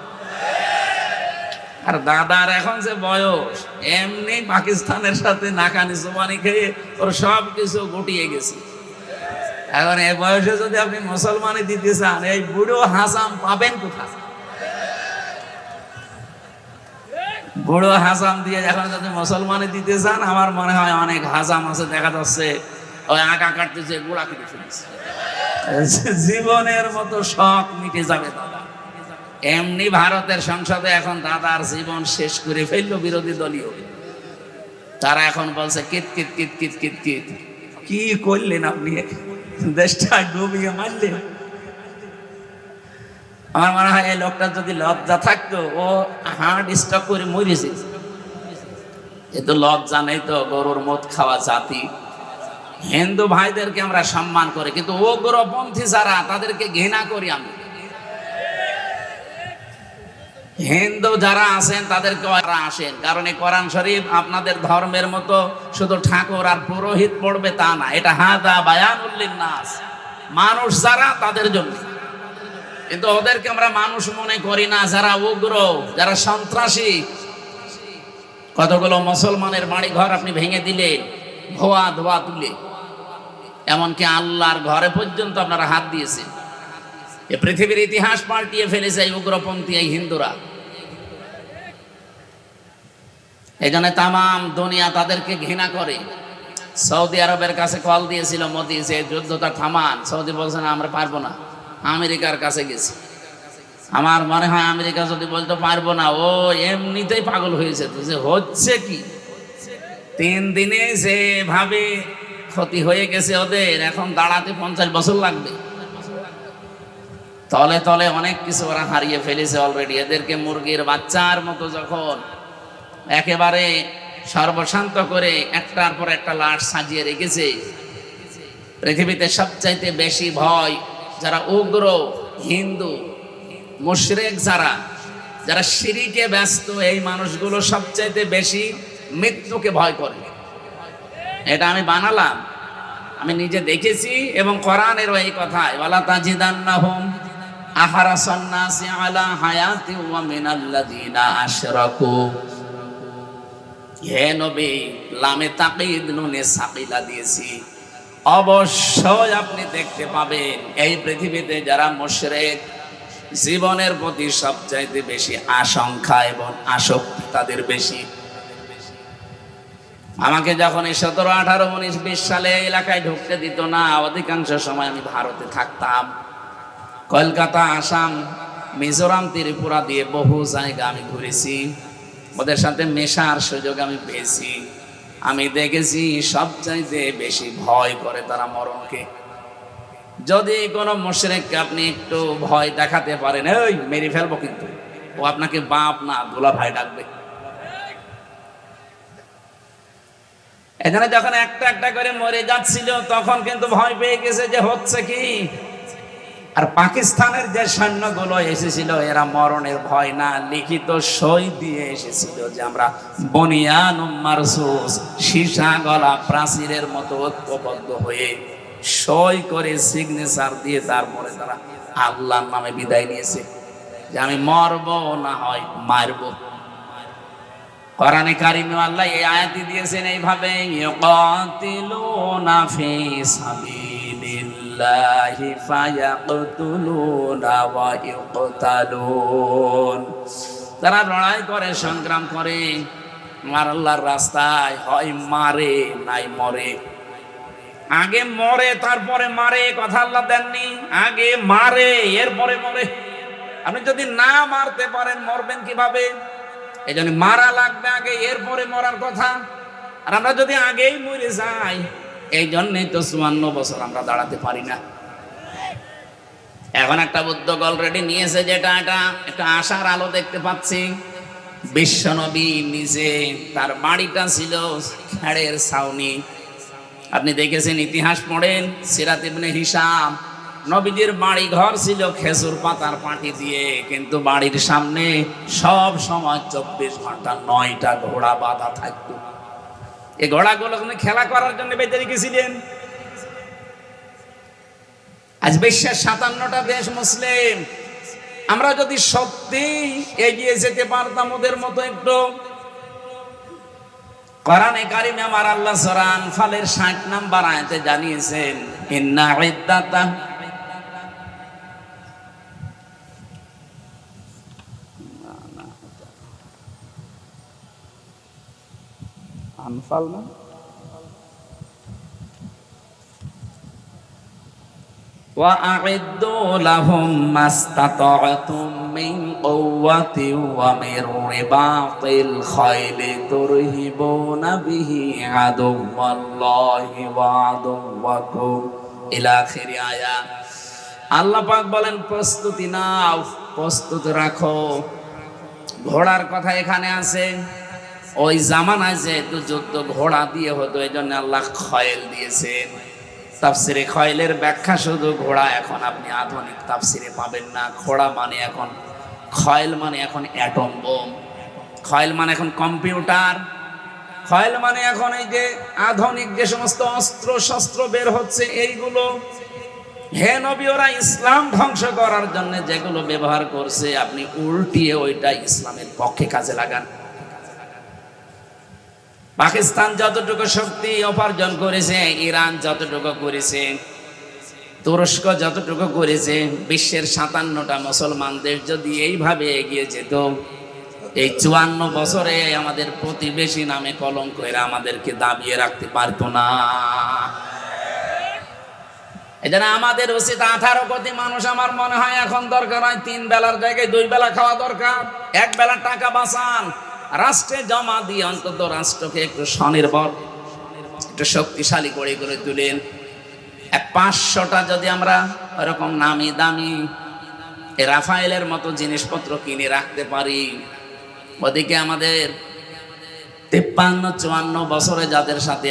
[SPEAKER 1] আর দাদার এখন যে বয়স, এমনি পাকিস্তানের সাথে নাকানি জবানি খেয়ে ওর সব কিছু গুটিয়ে গেছে। এখন এই বয়সে যদি আপনি মুসলমানই দিতে চান, এই বুড়ো হাসাম পাবেন কোথায়? বুড়ো হাসাম দিয়ে এখন যদি মুসলমানে দিতে চান, আমার মনে হয় অনেক হাসাম আছে, দেখা যাচ্ছে ওই আঁকা কাটতেছে, গোড়া কেটে ফেলেছে। জীবনের মতো শখ মিটে যাবে দাদা। এমনি ভারতের সংসদে এখন দাদার জীবন শেষ করে ফেললো বিরোধী দলীয়, তারা এখন বলছে কিত কিত কিত কিত কিত কিত। কি করলেন আপনি? দেশটা ডুবিয়ে মারলেন। আমার মনে হয় এই লোকটার যদি লজ্জা থাকতো ও হার্ট স্ট্রোক করে মরেছে। এ তো লজ্জা নেই তো, গরুর মদ খাওয়া জাতি। হিন্দু ভাইদেরকে আমরা সম্মান করি, কিন্তু উগ্রপন্থী যারা তাদেরকে ঘৃণা করি আমি। হিন্দু যারা আছেন তাদেরকে আসেন, কারণ এই কোরআন শরীফ আপনাদের ধর্মের মতো শুধু ঠাকুর আর পুরোহিত পড়বে তা না, এটা হাদা বায়ানুল লিন্নাস, মানুষ যারা তাদের জন্য। কিন্তু ওদেরকে আমরা মানুষ মনে করি না, যারা উগ্র, যারা সন্ত্রাসী। কতগুলো মুসলমানের বাড়ি ঘর আপনি ভেঙে দিলেন ধোয়া ধোয়া তুলে, এমনকি আল্লাহর ঘরে পর্যন্ত আপনারা হাত দিয়েছেন। এ পৃথিবীর ইতিহাস পাল্টিয়ে ফেলেছে এই উগ্রপন্থী এই হিন্দুরা। এই জন্য তামাম দুনিয়া তাদেরকে ঘৃণা করে। সৌদি আরবের কাছে কল দিয়েছিল মোদি যে যুদ্ধটা থামান, সৌদি বলছে না আমরা পারবো না। আমেরিকার কাছে গেছি, আমার মনে হয় আমেরিকা যদি বলতে পারবো না, ও এমনিতেই পাগল হয়েছে। তো যে হচ্ছে কি, 3 দিনে যেভাবে ক্ষতি হয়ে গেছে ওদের, এখন দাঁড়াতে 50 বছর লাগবে। তলে তলে অনেক কিছু ওরা হারিয়ে ফেলেছে অলরেডি। এদেরকে মুরগির বাচ্চার মতো যখন একেবারে সর্বশান্ত করে একটার পর একটা লাশ সাজিয়ে রেখেছে। পৃথিবীতে সবচাইতে বেশি ভয় যারা উগ্র হিন্দু মুশরিক, যারা শিরিকে ব্যস্ত, এই মানুষগুলো সবচাইতে বেশি মৃত্যুকে ভয় করে। এটা আমি বানালাম, আমি নিজে দেখেছি, এবং কোরআনেরও এই কথায় ওয়ালা তাজিদান্নাহুম আহরাসান নাসি আলা হায়াতি ওয়া মিনাল্লাযিনা আশরাকু। হে নবী, লামে তাকিদ নুনে সাকিলা দিয়েছি, অবশ্যই আপনি দেখতে পাবেন এই পৃথিবীতে যারা মুশরিক, জীবনের প্রতি সবচাইতে বেশি আশঙ্কা এবং আসক্তি তাদের বেশি। আমাকে যখন এই 17, 18, 19, 20 সালে এলাকায় ঢুকতে দিত না, অধিকাংশ সময় আমি ভারতে থাকতাম। কলকাতা, আসাম, মিজোরাম, ত্রিপুরা দিয়ে বহু জায়গা আমি ঘুরেছি, ওদের সাথে মেশার সুযোগ আমি পেয়েছি। আমি দেখেছি সবচাইতে বেশি ভয় করে তারা মরণকে। যদি কোনো মুশরিককে আপনি একটু ভয় দেখাতে পারেন, এই মেরে ফেলবো, কিন্তু ও আপনাকে বাপ না দুলা ভাই ডাকবে। এখানে যখন একটা একটা করে মরে যাচ্ছিল, তখন কিন্তু ভয় পেয়ে গেছে যে হচ্ছে কি। আর পাকিস্তানের যে সৈন্যগুলো এসেছিল, এরা মরণের ভয় না, লিখিত সই দিয়ে এসেছিল যে আমরা বনিয়ানুম মারসুস, সীসা গলা প্রাচীরের মতো ঐক্যবদ্ধ হয়ে সই করে সিগনেচার দিয়ে তারপরে তারা আল্লাহর নামে বিদায় নিয়েছে যে আমি মরবো না হয় মারবো। কোরআনে কারিমে আল্লাহ এই আয়াতই দিয়েছেন এইভাবে, ইউকাতিলুনা ফি সাবিলিল্লাহি ফায়াকতুলুনা ওয়া ইউকতালুন। তারা লড়াই করে, সংগ্রাম করে আমার আল্লাহর রাস্তায়, হয় মারে নাই মরে। আগে মরে তারপরে মারে, কথা আল্লাহ দেননি। আগে মারে এরপরে মরে। আপনি যদি না মারতে পারেন মরবেন কিভাবে? এই জন্য মারা লাগবে আগে, এরপরে মরার কথা। আর আমরা যদি আগেই মরে যাই, এই জন্যই তো 54 বছর আমরা দাঁড়াতে পারি না। এখন একটা উদ্যোগ অলরেডি নিয়েছে, যেটা একটা আশার আলো দেখতে পাচ্ছি। বিশ্বনবী নিজে, তার বাড়িটা ছিল খেড়ের ছাউনি। আপনি দেখেছেন, ইতিহাস পড়েন, সিরাত ইবনে হিশাম, নবীজির বাড়ি ঘর ছিল খেজুর পাতার পাটি দিয়ে, কিন্তু বাড়ির সামনে সব সময় 24 ঘন্টা 9টা ঘোড়া বাঁধা থাকতো। এই ঘোড়াগুলো খেলা করার জন্য বেঁধে রেখেছিলেন। আজ বিশ্বের 57টা দেশ মুসলিম। আমরা যদি সত্যি এগিয়ে যেতে পারতাম ওদের মতো একটু, কোরআনে কারিমে আমার আল্লাহ সূরা আনফালের 60 নম্বর আয়াতে জানিয়েছেন, ইন্না ইদ্দাতা আনফাল না ওয়া আ'ইদ্দু লাহুম মাস্তাতা'তুম মিন কুওয়াতিন ওয়া মির রিবাতিল খাইলি তুরহিবুনা বিহি আদুওয়াল্লাহি ওয়া আদুওয়াকুম ইলা আখির আয়াত। আল্লাহ পাক বলেন, প্রস্তুতি নাও, প্রস্তুত রাখো। ঘোড়ার কথা এখানে আছে, ওই জামানায় যেহেতু যুদ্ধ ঘোড়া দিয়ে হতো, এই জন্য আল্লাহ খয়েল দিয়েছেন। তাফসিরে খয়েলের ব্যাখ্যা শুধু ঘোড়া, এখন আপনি আধুনিক তাফসিরে পাবেন না। ঘোড়া মানে এখন, খয়েল মানে এখন অ্যাটম বোম, খয়েল মানে এখন কম্পিউটার, খয়েল মানে এখন এই যে আধুনিক যে সমস্ত অস্ত্র শস্ত্র বের হচ্ছে এইগুলো। হে নবী, ওরা ইসলাম ধ্বংস করার জন্য যেগুলো ব্যবহার করছে, আপনি উল্টিয়ে ওইটা ইসলামের পক্ষে কাজে লাগান। পাকিস্তান যতটুকু শক্তি উপার্জন করেছে, ইরান যতটুকু করেছে, তুরস্ক যতটুকু করেছে, বিশ্বের 57টা মুসলমান দেশ যদি এইভাবে এগিয়ে যেত, এই 54 বছরে আমাদের প্রতিবেশী নামে কলঙ্ক এরা আমাদেরকে দাবিয়ে রাখতে পারতো না। এই জন্য আমাদের উচিত 18 কোটি মানুষ, আমার মনে হয় এখন দরকার হয় 3 বেলার জায়গায় 2 বেলা খাওয়া দরকার। 1 বেলা টাকা বাঁচান, রাষ্ট্রে জমা দিয়ে অন্তত রাষ্ট্রকে একটু স্বনির্ভর, একটু শক্তিশালী করে তুলেন। 500টা যদি আমরা ওরকম নামি দামি রাফায়েলের মতো জিনিসপত্র কিনে রাখতে পারি, ওদিকে আমাদের 53-54 বছরে যাদের সাথে